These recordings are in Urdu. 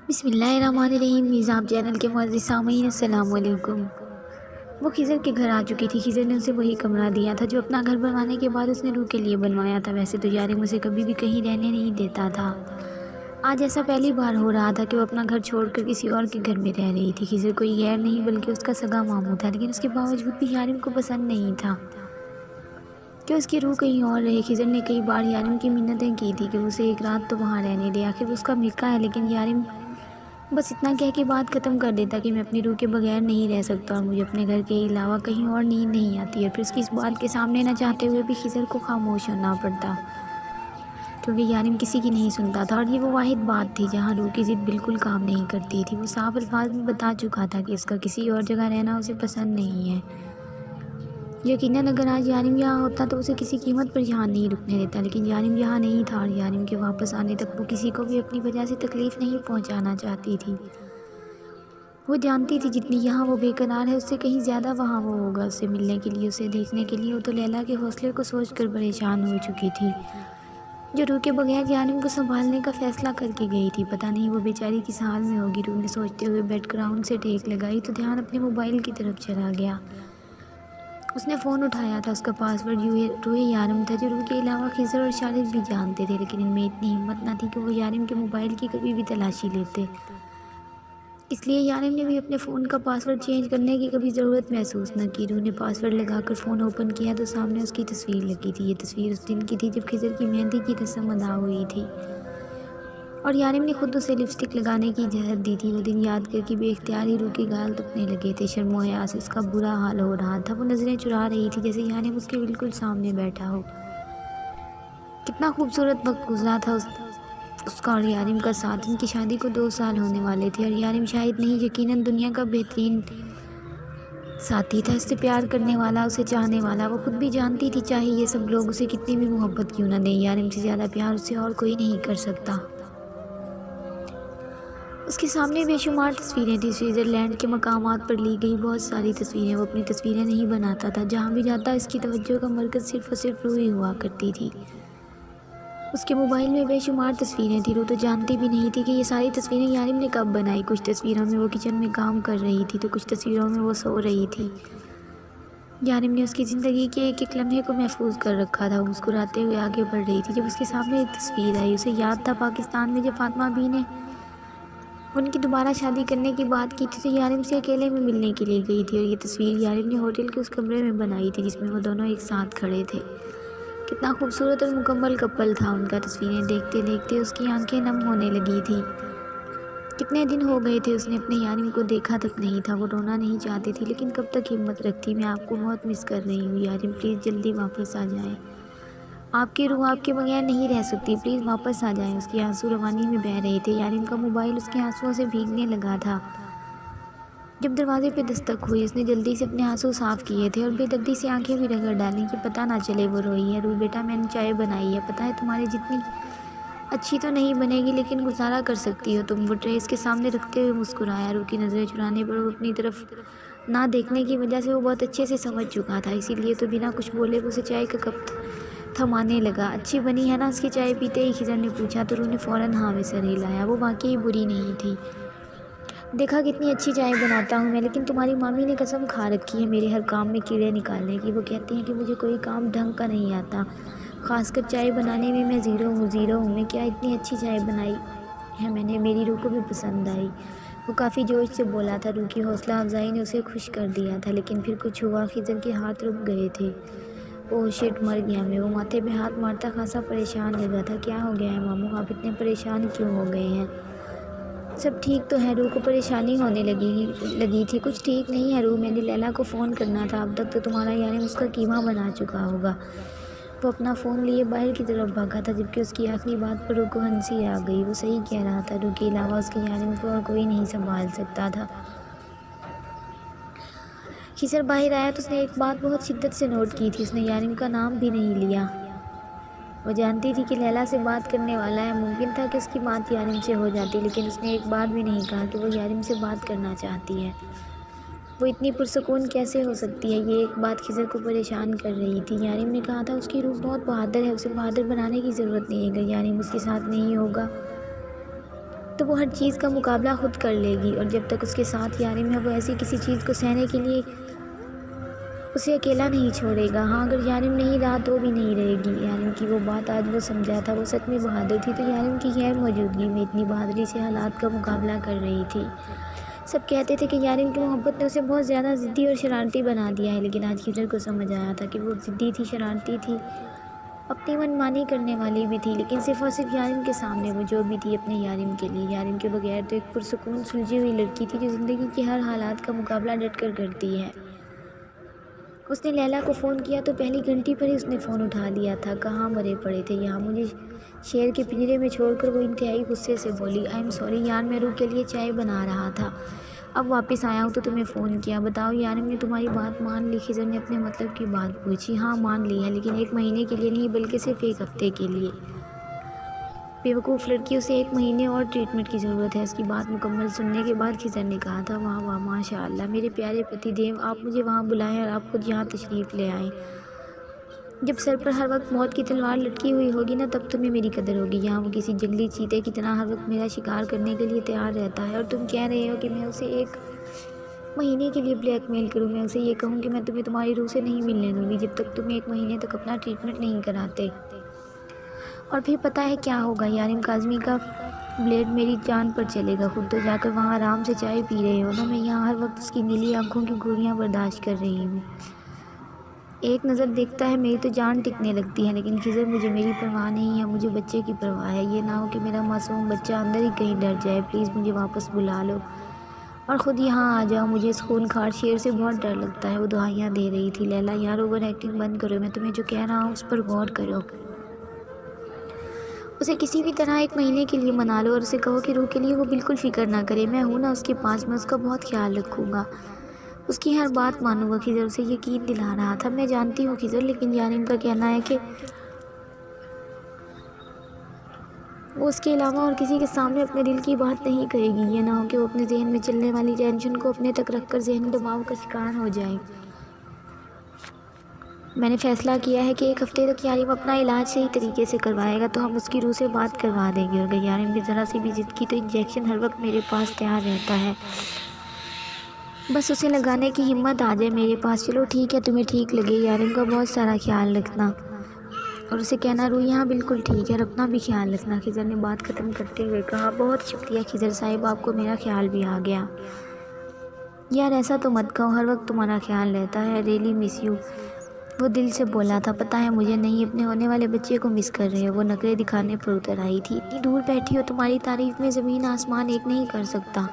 بسم اللہ الرحمن الرحیم۔ نظام چینل کے معزز سامعین السلام علیکم۔ وہ خضر کے گھر آ چکی تھی۔ خضر نے اسے وہی کمرہ دیا تھا جو اپنا گھر بنوانے کے بعد اس نے روح کے لیے بنوایا تھا۔ ویسے تو یارم اسے کبھی بھی کہیں رہنے نہیں دیتا تھا، آج ایسا پہلی بار ہو رہا تھا کہ وہ اپنا گھر چھوڑ کر کسی اور کے گھر میں رہ رہی تھی۔ خضر کوئی غیر نہیں بلکہ اس کا سگا ماموں تھا، لیکن اس کے باوجود بھی یارم کو پسند نہیں تھا کہ اس کی روح کہیں اور رہے۔ خضر نے کئی بار یارم کی منتیں کی تھی کہ اسے ایک رات تو وہاں رہنے دے، آخر اس کا ملکہ ہے، لیکن یارم بس اتنا کہہ کے بات ختم کر دیتا کہ میں اپنی روح کے بغیر نہیں رہ سکتا اور مجھے اپنے گھر کے علاوہ کہیں اور نیند نہیں آتی، اور پھر اس کی اس بات کے سامنے نہ چاہتے ہوئے بھی خضر کو خاموش ہونا پڑتا کیونکہ یارم کسی کی نہیں سنتا تھا، اور یہ وہ واحد بات تھی جہاں روح کی ضد بالکل کام نہیں کرتی تھی۔ وہ صاف الفاظ میں بتا چکا تھا کہ اس کا کسی اور جگہ رہنا اسے پسند نہیں ہے۔ یقیناً اگر آج یارم یہاں ہوتا تو اسے کسی قیمت پر یہاں نہیں رکنے دیتا، لیکن یارم یہاں نہیں تھا، اور یارم کے واپس آنے تک وہ کسی کو بھی اپنی وجہ سے تکلیف نہیں پہنچانا چاہتی تھی۔ وہ جانتی تھی جتنی یہاں وہ بے قرار ہے، اس سے کہیں زیادہ وہاں وہ ہوگا اس سے ملنے کے لیے، اسے دیکھنے کے لیے۔ وہ تو لیلا کے حوصلے کو سوچ کر پریشان ہو چکی تھی، جو روح کے بغیر یارم کو سنبھالنے کا فیصلہ کر کے گئی تھی۔ پتہ نہیں وہ بیچاری کس حال میں ہوگی، روح نے سوچتے ہوئے بیڈ گراؤنڈ سے ٹیک لگائی تو دھیان اپنے موبائل کی طرف چلا گیا۔ اس نے فون اٹھایا تھا، اس کا پاس ورڈ روح یارم تھا، جو روح کے علاوہ خضر اور شارد بھی جانتے تھے، لیکن ان میں اتنی ہمت نہ تھی کہ وہ یارم کے موبائل کی کبھی بھی تلاشی لیتے۔ اس لیے یارم نے بھی اپنے فون کا پاس ورڈ چینج کرنے کی کبھی ضرورت محسوس نہ کی۔ روح نے پاس ورڈ لگا کر فون اوپن کیا تو سامنے اس کی تصویر لگی تھی۔ یہ تصویر اس دن کی تھی جب خضر کی مہندی کی رسم ادا ہوئی تھی، اور یارم نے خود اسے لپسٹک لگانے کی اجازت دی تھی۔ وہ دن یاد کر کے بے اختیار ہی روح کے گال تپنے لگے تھے، شرم و حیا سے اس کا برا حال ہو رہا تھا۔ وہ نظریں چرا رہی تھی جیسے یارم اس کے بالکل سامنے بیٹھا ہو۔ کتنا خوبصورت وقت گزرا تھا اس کا اور یارم کا ساتھ۔ ان کی شادی کو 2 سال ہونے والے تھے، اور یارم شاید نہیں یقیناً دنیا کا بہترین ساتھی تھا، اس سے پیار کرنے والا، اسے چاہنے والا۔ وہ خود بھی جانتی تھی چاہے یہ سب لوگ اسے کتنی بھی محبت کیوں نہ دیں، یارم سے زیادہ پیار اسے اور کوئی نہیں کر سکتا۔ اس کے سامنے بے شمار تصویریں تھیں، سوئٹزرلینڈ کے مقامات پر لی گئی بہت ساری تصویریں۔ وہ اپنی تصویریں نہیں بناتا تھا، جہاں بھی جاتا اس کی توجہ کا مرکز صرف اور صرف روح ہی ہوا کرتی تھی۔ اس کے موبائل میں بے شمار تصویریں تھیں، روح تو جانتی بھی نہیں تھی کہ یہ ساری تصویریں یارم نے کب بنائی۔ کچھ تصویروں میں وہ کچن میں کام کر رہی تھی تو کچھ تصویروں میں وہ سو رہی تھی۔ یارم نے اس کی زندگی کے ایک ایک لمحے کو محفوظ کر رکھا تھا۔ وہ مسکراتے ہوئے آگے بڑھ رہی تھی جب اس کے سامنے ایک تصویر آئی۔ اسے یاد تھا پاکستان میں جب فاطمہ بی نے ان کی دوبارہ شادی کرنے کی بات کی تھی تو یارم سے اکیلے میں ملنے کے لیے گئی تھی، اور یہ تصویر یارم نے ہوٹل کے اس کمرے میں بنائی تھی جس میں وہ دونوں ایک ساتھ کھڑے تھے۔ کتنا خوبصورت اور مکمل کپل تھا ان کا۔ تصویریں دیکھتے دیکھتے اس کی آنکھیں نم ہونے لگی تھی۔ کتنے دن ہو گئے تھے اس نے اپنے یارم کو دیکھا تک نہیں تھا۔ وہ رونا نہیں چاہتی تھی لیکن کب تک ہمت رکھتی۔ میں آپ کو بہت مس کر رہی ہوں یارم، پلیز جلدی واپس آ جائیں، آپ کی روح آپ کے بغیر نہیں رہ سکتی، پلیز واپس آ جائیں۔ اس کے آنسو روانی میں بہہ رہے تھے، یارم کا موبائل اس کے آنسوؤں سے بھیگنے لگا تھا۔ جب دروازے پہ دستک ہوئی اس نے جلدی سے اپنے آنسو صاف کیے تھے اور بے دردی سے آنکھیں بھی رگڑ ڈالیں کہ پتہ نہ چلے وہ روئی ہے۔ روح بیٹا میں نے چائے بنائی ہے، پتہ ہے تمہارے جتنی اچھی تو نہیں بنے گی لیکن گزارا کر سکتی ہو تم۔ وہ ٹرے اس کے سامنے رکھتے ہوئے مسکرایا۔ روح کی نظریں چرانے پر وہ اپنی طرف نہ دیکھنے کی وجہ سے وہ بہت اچھے سے سمجھ چکا تھا، اسی لیے تو بنا کچھ بولے وہ اسے چائے کا کپ تھمانے لگا۔ اچھی بنی ہے نا اس کی چائے؟ پیتے ہی خضر نے پوچھا تو روح نے فوراً ہاں میں سر ہلایا۔ وہ واقعی بری نہیں تھی، دیکھا کتنی اچھی چائے بناتا ہوں میں، لیکن تمہاری مامی نے قسم کھا رکھی ہے میرے ہر کام میں کیڑے نکالنے کی۔ وہ کہتی ہیں کہ مجھے کوئی کام ڈھنگ کا نہیں آتا، خاص کر چائے بنانے میں زیرو ہوں میں۔ کیا اتنی اچھی چائے بنائی ہے میں نے، میری روح کو بھی پسند آئی۔ وہ کافی جوش سے بولا تھا، روح کی حوصلہ افزائی نے اسے خوش کر دیا تھا، لیکن پھر کچھ ہوا، خضر کے ہاتھ رک گئے تھے۔ اوہ شٹ، مر گیا میں۔ وہ ماتھے پہ ہاتھ مارتا خاصا پریشان لگا تھا۔ کیا ہو گیا ہے ماموں، آپ اتنے پریشان کیوں ہو گئے ہیں؟ سب ٹھیک تو ہے؟ روح کو پریشانی ہونے لگی تھی۔ کچھ ٹھیک نہیں ہے روح، میں نے لیلا کو فون کرنا تھا، اب تک تو تمہارا یارم اس کا قیمہ بنا چکا ہوگا۔ وہ اپنا فون لیے باہر کی طرف بھاگا تھا جبکہ اس کی آخری بات پر روح کو ہنسی آ گئی۔ وہ صحیح کہہ رہا تھا، روح کے علاوہ اس کے یارم کو اور کوئی نہیں سنبھال سکتا تھا۔ خضر باہر آیا تو اس نے ایک بات بہت شدت سے نوٹ کی تھی، اس نے یارم کا نام بھی نہیں لیا۔ وہ جانتی تھی کہ لیلا سے بات کرنے والا ہے، ممکن تھا کہ اس کی بات یارم سے ہو جاتی، لیکن اس نے ایک بار بھی نہیں کہا کہ وہ یارم سے بات کرنا چاہتی ہے۔ وہ اتنی پرسکون کیسے ہو سکتی ہے؟ یہ ایک بات خضر کو پریشان کر رہی تھی۔ یارم نے کہا تھا اس کی روح بہت بہادر ہے، اسے بہادر بنانے کی ضرورت نہیں ہے۔ اگر یارم اس کے ساتھ نہیں ہوگا تو وہ ہر چیز کا مقابلہ خود کر لے گی، اور جب تک اس کے ساتھ یارم ہے وہ ایسی کسی چیز کو سہنے کے لیے اسے اکیلا نہیں چھوڑے گا۔ ہاں اگر یارم نہیں رہا تو بھی نہیں رہے گی۔ یارم کی وہ بات آج وہ سمجھا تھا، وہ سچ میں بہادر تھی، تو یارم کی غیر موجودگی میں اتنی بہادری سے حالات کا مقابلہ کر رہی تھی۔ سب کہتے تھے کہ یارم کی محبت نے اسے بہت زیادہ ضدی اور شرارتی بنا دیا ہے، لیکن آج خضر کو سمجھ آیا تھا کہ وہ ضدی تھی، شرارتی تھی، اپنی من مانی کرنے والی بھی تھی، لیکن صرف اور صرف یارم کے سامنے وہ جو بھی تھی اپنے یارم کے لیے۔ یارم کے بغیر تو ایک پرسکون سلجھی ہوئی لڑکی تھی جو زندگی کے ہر حالات کا مقابلہ ڈٹ کر کرتی ہے۔ اس نے لیلا کو فون کیا تو پہلی گھنٹی پر ہی اس نے فون اٹھا لیا تھا۔ کہاں مرے پڑے تھے یہاں مجھے شیر کے پنجرے میں چھوڑ کر، وہ انتہائی غصے سے بولی۔ آئی ایم سوری یار، میں روح کے لیے چائے بنا رہا تھا، اب واپس آیا ہوں تو تمہیں فون کیا۔ بتاؤ یارم نے تمہاری بات مان لی؟ خضر نے اپنے مطلب کی بات پوچھی۔ ہاں مان لی ہے، لیکن 1 مہینے کے لیے نہیں بلکہ صرف 1 ہفتے کے لیے۔ بیوقوف لڑکی، اسے 1 مہینے اور ٹریٹمنٹ کی ضرورت ہے۔ اس کی بات مکمل سننے کے بعد خضر نے کہا تھا، واہ واہ ماشاء اللہ میرے پیارے پتی دیو، آپ مجھے وہاں بلائیں اور آپ خود یہاں تشریف لے آئیں۔ جب سر پر ہر وقت موت کی تلوار لٹکی ہوئی ہوگی نا، تب تمہیں میری قدر ہوگی۔ یہاں وہ کسی جنگلی چیتے کی طرح ہر وقت میرا شکار کرنے کے لیے تیار رہتا ہے، اور تم کہہ رہے ہو کہ میں اسے 1 مہینے کے لیے بلیک میل کروں۔ میں اسے یہ کہوں کہ میں تمہیں تمہاری روح سے نہیں ملنے دوں گی جب تک تم 1 مہینے تک اپنا ٹریٹمنٹ نہیں کراتے۔ اور پھر پتہ ہے کیا ہوگا؟ یارم کاظمی کا بلیڈ میری جان پر چلے گا۔ خود تو جا کر وہاں آرام سے چائے پی رہے ہو نا، میں یہاں ہر وقت اس کی نیلی آنکھوں کی گوریاں برداشت کر رہی ہوں۔ ایک نظر دیکھتا ہے میری تو جان ٹکنے لگتی ہے، لیکن خضر مجھے میری پرواہ نہیں ہے، مجھے بچے کی پرواہ ہے۔ یہ نہ ہو کہ میرا معصوم بچہ اندر ہی کہیں ڈر جائے، پلیز مجھے واپس بلا لو اور خود یہاں آ جاؤ، مجھے اس خونخوار شیر سے بہت ڈر لگتا ہے۔ وہ دعائیاں دے رہی تھی۔ لیلا یار اوور ایکٹنگ بند کرو، میں تمہیں جو کہہ رہا ہوں اس پر غور کرو۔ اسے کسی بھی طرح 1 مہینے کے لیے منا لو اور اسے کہو کہ روح کے لیے وہ بالکل فکر نہ کرے، میں ہوں نا اس کے پاس، میں اس کا بہت خیال رکھوں گا، اس کی ہر بات مانوں گا۔ خضر اسے یقین دلا رہا تھا۔ میں جانتی ہوں خضر، لیکن یارم کا کہنا ہے کہ وہ اس کے علاوہ اور کسی کے سامنے اپنے دل کی بات نہیں کہے گی۔ یہ نہ ہو کہ وہ اپنے ذہن میں چلنے والی ٹینشن کو اپنے تک رکھ کر ذہنی دباؤ کا شکار ہو جائے۔ میں نے فیصلہ کیا ہے کہ 1 ہفتے تک یارم اپنا علاج صحیح طریقے سے کروائے گا تو ہم اس کی روح سے بات کروا دیں گے، اور اگر یارم نے ذرا سی بھی ضد کی تو انجیکشن ہر وقت میرے پاس تیار رہتا ہے، بس اسے لگانے کی ہمت آ جائے میرے پاس۔ چلو ٹھیک ہے، تمہیں ٹھیک لگے۔ یارم کا بہت سارا خیال رکھنا اور اسے کہنا روح یہاں بالکل ٹھیک ہے، اور اپنا بھی خیال رکھنا۔ خضر نے بات ختم کرتے ہوئے کہا، بہت شکریہ خضر صاحب، آپ کو میرا خیال بھی آ گیا۔ یار ایسا تو مت کہو، ہر وقت تمہارا خیال رہتا ہے، ریلی مس یو۔ وہ دل سے بولا تھا، پتہ ہے مجھے نہیں، اپنے ہونے والے بچے کو مس کر رہے ہو۔ وہ نخرے دکھانے پر اتر آئی تھی، اتنی دور بیٹھی ہو، تمہاری تعریف میں زمین آسمان ایک نہیں کر سکتا،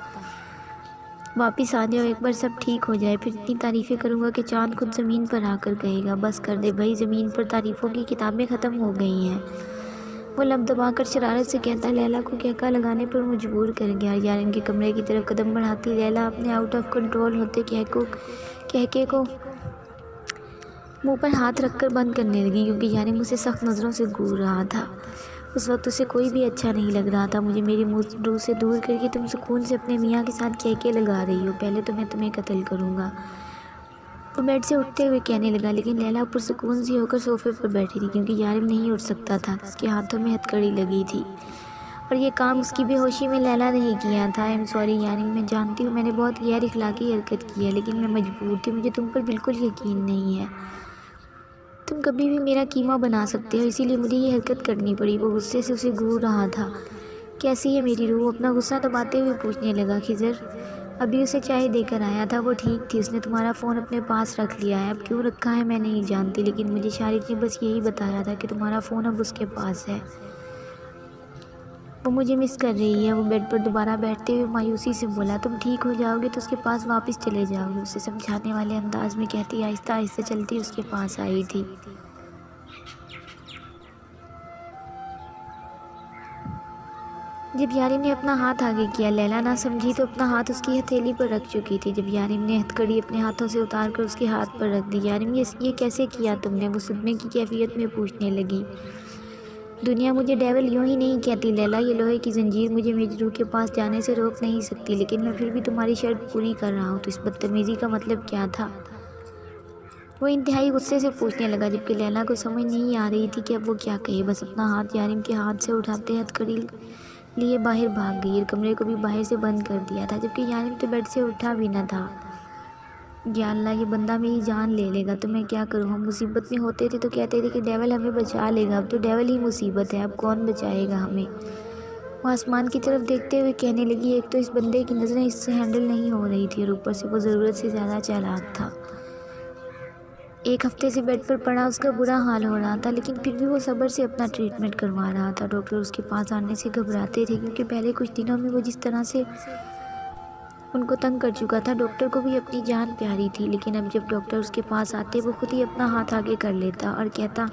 واپس آ جاؤ ایک بار سب ٹھیک ہو جائے، پھر اتنی تعریفیں کروں گا کہ چاند خود زمین پر آ کر کہے گا بس کر دے بھائی، زمین پر تعریفوں کی کتابیں ختم ہو گئی ہیں۔ وہ لب دبا کر شرارت سے کہتا، لیلا کو کہکا لگانے پر مجبور کر گیا۔ یارم کے کمرے کی طرف قدم بڑھاتی لیلا اپنے آؤٹ آف کنٹرول ہوتے کہکے کو منہ پر ہاتھ رکھ کر بند کرنے لگی، کیونکہ یارم اسے سخت نظروں سے گھور رہا تھا۔ اس وقت اسے کوئی بھی اچھا نہیں لگ رہا تھا۔ مجھے میری روح سے دور کر کے تم سکون سے اپنے میاں کے ساتھ کہکے لگا رہی ہو، پہلے تو میں تمہیں قتل کروں گا۔ وہ بیڈ سے اٹھتے ہوئے کہنے لگا، لیکن لیلا پرسکون سی ہو کر صوفے پر بیٹھی تھی، کیونکہ یارم نہیں اٹھ سکتا تھا، اس کے ہاتھوں میں ہتھکڑی لگی تھی، اور یہ کام اس کی بے ہوشی میں لیلا نہیں کیا تھا۔ آئی ایم سوری یارم، میں جانتی ہوں میں نے بہت غیر اخلاقی حرکت کی ہے، لیکن میں مجبور تھی، مجھے تم پر بالکل یقین نہیں ہے، تم کبھی بھی میرا کیما بنا سکتے ہو، اسی لیے مجھے یہ حرکت کرنی پڑی۔ وہ غصے سے اسے گھور رہا تھا۔ کیسی ہے میری روح؟ اپنا غصہ دباتے ہوئے پوچھنے لگا خضر۔ ابھی اسے چائے دے کر آیا تھا، وہ ٹھیک تھی، اس نے تمہارا فون اپنے پاس رکھ لیا ہے، اب کیوں رکھا ہے میں نہیں جانتی، لیکن مجھے شارق نے بس یہی بتایا تھا کہ تمہارا فون اب اس کے پاس ہے، وہ مجھے مس کر رہی ہے۔ وہ بیڈ پر دوبارہ بیٹھتے ہوئے مایوسی سے بولا، تم ٹھیک ہو جاؤ گے تو اس کے پاس واپس چلے جاؤ گے، اسے سمجھانے والے انداز میں کہتی آہستہ آہستہ چلتی اس کے پاس آئی تھی۔ جب یارم نے اپنا ہاتھ آگے کیا، لیلا نہ سمجھی تو اپنا ہاتھ اس کی ہتھیلی پر رکھ چکی تھی۔ جب یارم نے ہتھکڑی اپنے ہاتھوں سے اتار کر اس کے ہاتھ پر رکھ دی، یارم یہ کیسے کیا تم نے؟ وہ صدمے کی کیفیت میں پوچھنے لگی۔ دنیا مجھے ڈیول یوں ہی نہیں کہتی لیلا، یہ لوہے کی زنجیر مجھے میری روح کے پاس جانے سے روک نہیں سکتی، لیکن میں پھر بھی تمہاری شرط پوری کر رہا ہوں، تو اس بدتمیزی کا مطلب کیا تھا؟ وہ انتہائی غصے سے پوچھنے لگا، جبکہ لیلا کو سمجھ نہیں آ رہی تھی کہ اب وہ کیا کہے۔ بس اپنا ہاتھ یارم کے ہاتھ سے اٹھاتے ہتھکڑی لیے باہر بھاگ گئی اور کمرے کو بھی باہر سے بند کر دیا تھا، جبکہ یارم تو بیڈ سے اٹھا بھی نہ تھا۔ یا اللہ، یہ بندہ میری جان لے لے گا تو میں کیا کروں؟ ہم مصیبت میں ہوتے تھے تو کہتے تھے کہ ڈیول ہمیں بچا لے گا، اب تو ڈیول ہی مصیبت ہے، اب کون بچائے گا ہمیں؟ وہ آسمان کی طرف دیکھتے ہوئے کہنے لگی، ایک تو اس بندے کی نظریں اس سے ہینڈل نہیں ہو رہی تھی اور اوپر سے وہ ضرورت سے زیادہ چالاک تھا۔ ایک ہفتے سے بیڈ پر پڑا اس کا برا حال ہو رہا تھا، لیکن پھر بھی وہ صبر سے اپنا ٹریٹمنٹ کروا رہا تھا۔ ڈاکٹر اس کے پاس آنے سے گھبراتے تھے، کیونکہ پہلے کچھ دنوں میں وہ جس طرح سے ان کو تنگ کر چکا تھا، ڈاکٹر کو بھی اپنی جان پیاری تھی۔ لیکن اب جب ڈاکٹر اس کے پاس آتے، وہ خود ہی اپنا ہاتھ آگے کر لیتا اور کہتا،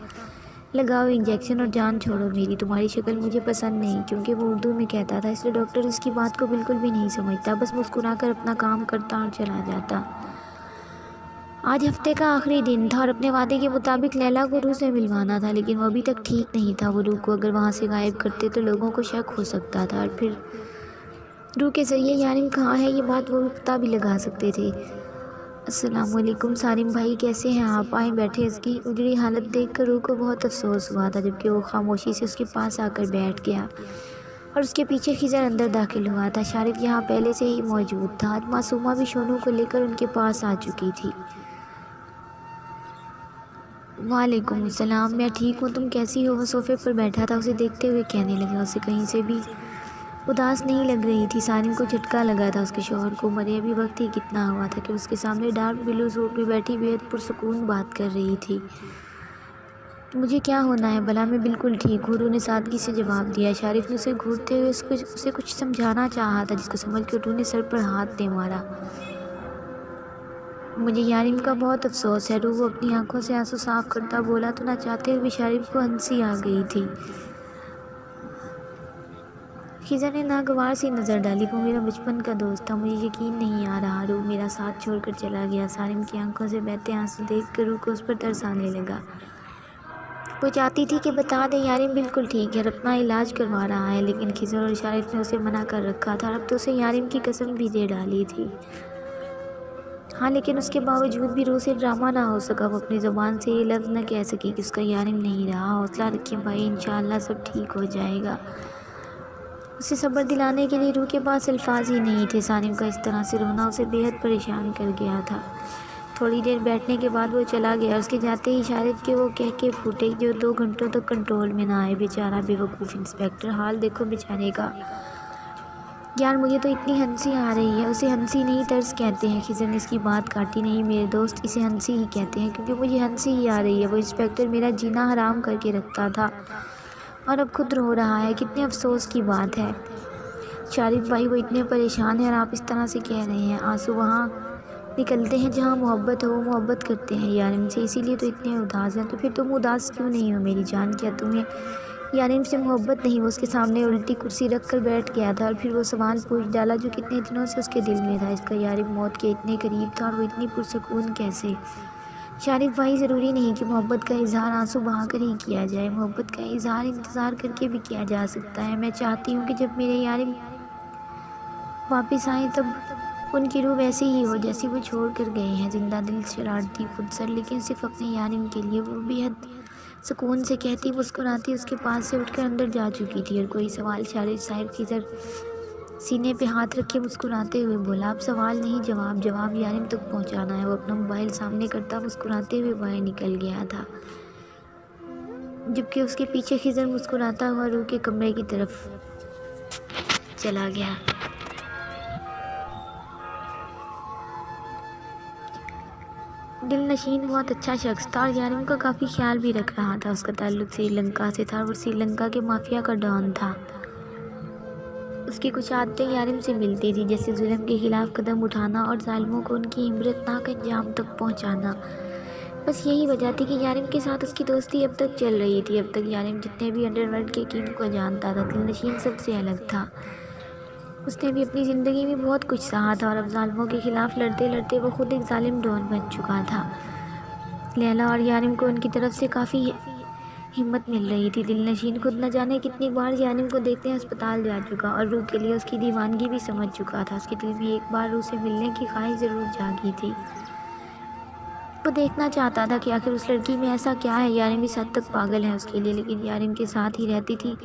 لگاؤ انجیکشن اور جان چھوڑو میری، تمہاری شکل مجھے پسند نہیں، کیونکہ وہ اردو میں کہتا تھا، اس لیے ڈاکٹر اس کی بات کو بالکل بھی نہیں سمجھتا، بس مسکرا کر اپنا کام کرتا اور چلا جاتا۔ آج ہفتے کا آخری دن تھا اور اپنے وعدے کے مطابق لیلا کو روح سے ملوانا تھا، لیکن وہ ابھی تک ٹھیک نہیں تھا۔ وہ روح کو اگر وہاں سے غائب کرتے تو لوگوں کو شک ہو سکتا تھا، اور پھر روح کے ذریعے یارم کہاں ہے یہ بات وہ پتہ بھی لگا سکتے تھے۔ السلام علیکم سارم بھائی، کیسے ہیں آپ؟ آئیں بیٹھے۔ اس کی اجڑی حالت دیکھ کر روح کو بہت افسوس ہوا تھا، جبکہ وہ خاموشی سے اس کے پاس آ کر بیٹھ گیا اور اس کے پیچھے خضر اندر داخل ہوا تھا۔ شارف یہاں پہلے سے ہی موجود تھا، آج معصومہ بھی شونو کو لے کر ان کے پاس آ چکی تھی۔ وعلیکم السلام، میں ٹھیک ہوں، تم کیسی ہو؟ وہ صوفے پر بیٹھا تھا، اسے دیکھتے ہوئے کہنے لگا۔ اسے کہیں سے بھی اداس نہیں لگ رہی تھی۔ سارم کو جھٹکا لگا تھا، اس کے شوہر کو مرے ابھی وقت ہی کتنا ہوا تھا کہ اس کے سامنے ڈارک بلو سوٹ میں بیٹھی بے حد پرسکون بات کر رہی تھی۔ مجھے کیا ہونا ہے بھلا، میں بالکل ٹھیک ہوں، روح نے سادگی سے جواب دیا۔ شارف نے اسے گھورتے ہوئے اسے کچھ سمجھانا چاہا تھا، جس کو سمجھ کر روح نے سر پر ہاتھ دے مارا۔ مجھے یارم کا بہت افسوس ہے۔ روح وہ اپنی آنکھوں سے آنسو صاف کرتا بولا تو نہ چاہتے ہوئے شارف کو ہنسی آ گئی تھی۔ خضر نے ناگوار سی نظر ڈالی، وہ میرا بچپن کا دوست تھا، مجھے یقین نہیں آ رہا روح میرا ساتھ چھوڑ کر چلا گیا۔ سارم کی آنکھوں سے بہتے آنسو دیکھ کر روح کو اس پر ترس آنے لگا۔ وہ چاہتی تھی کہ بتا دے یارم بالکل ٹھیک ہے اور اپنا علاج کروا رہا ہے، لیکن خضر اور شارف نے اسے منع کر رکھا تھا، اور اب تو اسے یارم کی قسم بھی دے ڈالی تھی۔ ہاں، لیکن اس کے باوجود بھی روح سے ڈرامہ نہ ہو سکا۔ وہ اپنی زبان سے یہ لفظ نہ کہہ سکی کہ اس کا یارم نہیں رہا۔ حوصلہ رکھیں بھائی، انشاءاللہ سب ٹھیک ہو جائے گا۔ اسے صبر دلانے کے لیے روح کے پاس الفاظ ہی نہیں تھے۔ سارم کا اس طرح سے رونا اسے بے حد پریشان کر گیا تھا۔ تھوڑی دیر بیٹھنے کے بعد وہ چلا گیا۔ اس کے جاتے ہی شارف کے وہ کہکے پھوٹے جو 2 گھنٹوں تک کنٹرول میں نہ آئے۔ بیچارہ بے وقوف انسپکٹر، حال دیکھو بیچارے کا۔ یار مجھے تو اتنی ہنسی آ رہی ہے۔ اسے ہنسی نہیں طرز کہتے ہیں۔ خضر نے اس کی بات کاٹی، نہیں میرے دوست، اسے ہنسی ہی کہتے ہیں، کیونکہ مجھے ہنسی ہی آ رہی ہے۔ وہ انسپکٹر میرا جینا حرام کر کے رکھتا تھا اور اب خود رو رہا ہے، کتنے افسوس کی بات ہے۔ شارف بھائی، وہ اتنے پریشان ہیں اور آپ اس طرح سے کہہ رہے ہیں۔ آنسو وہاں نکلتے ہیں جہاں محبت ہو، وہ محبت کرتے ہیں یارم سے، اسی لیے تو اتنے اداس ہیں۔ تو پھر تم اداس کیوں نہیں ہو میری جان؟ کیا تمہیں یارم سے محبت نہیں؟ وہ اس کے سامنے الٹی کرسی رکھ کر بیٹھ گیا تھا اور پھر وہ سوال پوچھ ڈالا جو کتنے دنوں سے اس کے دل میں تھا، اس کا یارم موت کے اتنے قریب تھا اور وہ اتنی پرسکون کیسے؟ شارف بھائی، ضروری نہیں کہ محبت کا اظہار آنسو بہا کر ہی کیا جائے، محبت کا اظہار انتظار کر کے بھی کیا جا سکتا ہے۔ میں چاہتی ہوں کہ جب میرے یارم واپس آئیں تب ان کی روح ویسی ہی ہو جیسی وہ چھوڑ کر گئے ہیں، زندہ دل، شرارتی، خودسر، لیکن صرف اپنے یارم کے لیے۔ وہ بے حد سکون سے کہتی مسکراتی اس کے پاس سے اٹھ کر اندر جا چکی تھی۔ اور کوئی سوال؟ شارف صاحب خضر سینے پہ ہاتھ رکھے مسکراتے ہوئے بولا، اب سوال نہیں جواب یارم تک پہنچانا ہے۔ وہ اپنا موبائل سامنے کرتا مسکراتے ہوئے باہر نکل گیا تھا، جبکہ اس کے پیچھے خضر مسکراتا ہوا روح کے کمرے کی طرف چلا گیا۔ دل نشین بہت اچھا شخص تھا اور یارم کا کافی خیال بھی رکھ رہا تھا۔ اس کا تعلق سری لنکا سے تھا اور وہ سری لنکا کے مافیا کا ڈان تھا۔ اس کی کچھ عادتیں یارم سے ملتی تھی، جیسے ظلم کے خلاف قدم اٹھانا اور ظالموں کو ان کی عبرتناک انجام تک پہنچانا۔ بس یہی وجہ تھی کہ یارم کے ساتھ اس کی دوستی اب تک چل رہی تھی۔ اب تک یارم جتنے بھی انڈر ورلڈ کے کنگ کو جانتا تھا، دل نشین سب سے الگ تھا۔ اس نے بھی اپنی زندگی میں بہت کچھ سہا تھا اور اب ظالموں کے خلاف لڑتے لڑتے وہ خود ایک ظالم ڈان بن چکا تھا۔ لیلا اور یارم کو ان کی طرف سے کافی ہمت مل رہی تھی۔ دل نشین خود نہ جانے کتنی بار یارم کو دیکھتے ہسپتال جا چکا اور روح کے لیے اس کی دیوانگی بھی سمجھ چکا تھا۔ اس کے دل میں ایک بار روح سے ملنے کی خواہش ضرور جاگی تھی۔ وہ دیکھنا چاہتا تھا کہ آخر اس لڑکی میں ایسا کیا ہے۔ یارم اس حد تک پاگل ہے اس کے لیے، لیکن یارم کے ساتھ ہی رہتی تھی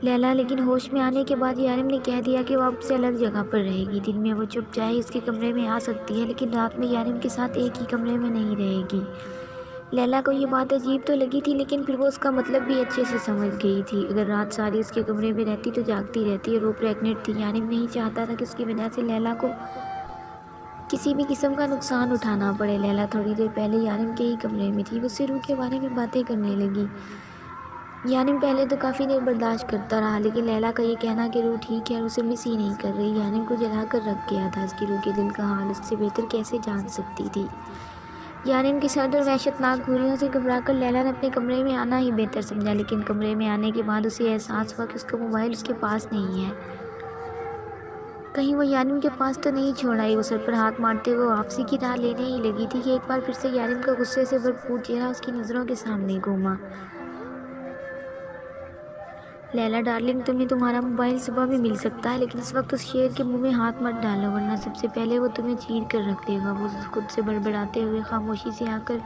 لیلا لیکن ہوش میں آنے کے بعد یارم نے کہہ دیا کہ وہ اب سے الگ جگہ پر رہے گی۔ دن میں وہ چپ چاہے اس کے کمرے میں آ سکتی ہے لیکن رات میں یارم کے ساتھ ایک ہی کمرے میں نہیں رہے گی۔ لیلا کو یہ بات عجیب تو لگی تھی لیکن پھر وہ اس کا مطلب بھی اچھے سے سمجھ گئی تھی۔ اگر رات ساری اس کے کمرے میں رہتی تو جاگتی رہتی اور وہ پریگننٹ تھی۔ یارم نہیں چاہتا تھا کہ اس کی وجہ سے لیلا کو کسی بھی قسم کا نقصان اٹھانا پڑے۔ لیلا تھوڑی دیر پہلے یارم کے ہی کمرے میں تھی، وہ اس سے روح کے بارے میں باتیں کرنے لگی۔ یارم پہلے تو کافی دیر برداشت کرتا رہا لیکن لیلا کا یہ کہنا کہ روح ٹھیک ہے اور اسے مس ہی نہیں کر رہی یارم کو جلا کر رکھ گیا تھا۔ اس کی روح کے دل کا حال اس سے بہتر کیسے جان سکتی تھی؟ یارم کی سرد اور وحشتناک گھوریوں سے گھبرا کر لیلا نے اپنے کمرے میں آنا ہی بہتر سمجھا، لیکن کمرے میں آنے کے بعد اسے احساس ہوا کہ اس کا موبائل اس کے پاس نہیں ہے۔ کہیں وہ یارم کے پاس تو نہیں چھوڑ آئی۔ وہ سر پر ہاتھ مارتے ہوئے واپسی کی راہ لینے ہی لگی تھی کہ ایک بار پھر سے یارم کا غصے سے بھرپور چہرہ اس کی نظروں کے سامنے گھوما۔ لیلا ڈارلنگ، تمہیں تمہارا موبائل صبح بھی مل سکتا ہے لیکن اس وقت اس شیر کے منہ میں ہاتھ مت ڈالو ورنہ سب سے پہلے وہ تمہیں چیر کر رکھ دے گا۔ وہ خود سے بڑبڑاتے ہوئے خاموشی سے آ کر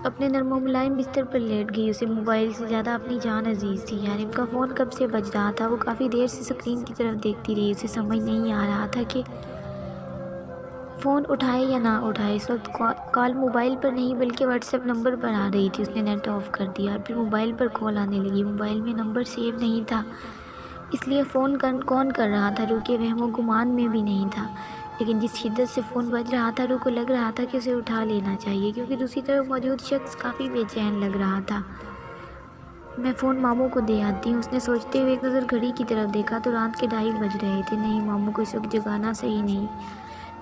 اپنے نرم و ملائم بستر پر لیٹ گئی۔ اسے موبائل سے زیادہ اپنی جان عزیز تھی۔ یارم کا فون کب سے بج رہا تھا، وہ کافی دیر سے اسکرین کی طرف دیکھتی رہی۔ اسے سمجھ نہیں آ رہا تھا کہ فون اٹھائے یا نہ اٹھائے۔ اس وقت کال موبائل پر نہیں بلکہ واٹس ایپ نمبر پر آ رہی تھی۔ اس نے نیٹ آف کر دیا اور پھر موبائل پر کال آنے لگی۔ موبائل میں نمبر سیو نہیں تھا اس لیے فون کون کر رہا تھا روح کے وہم و گمان میں بھی نہیں تھا، لیکن جس شدت سے فون بج رہا تھا روح کو لگ رہا تھا کہ اسے اٹھا لینا چاہیے کیونکہ دوسری طرف موجود شخص کافی بے چین لگ رہا تھا۔ میں فون ماموں کو دے آتی ہوں، اس نے سوچتے ہوئے ایک نظر گھڑی کی طرف دیکھا تو رات کے 2:30 بج رہے تھے۔ نہیں، ماموں کو اس وقت جگانا صحیح نہیں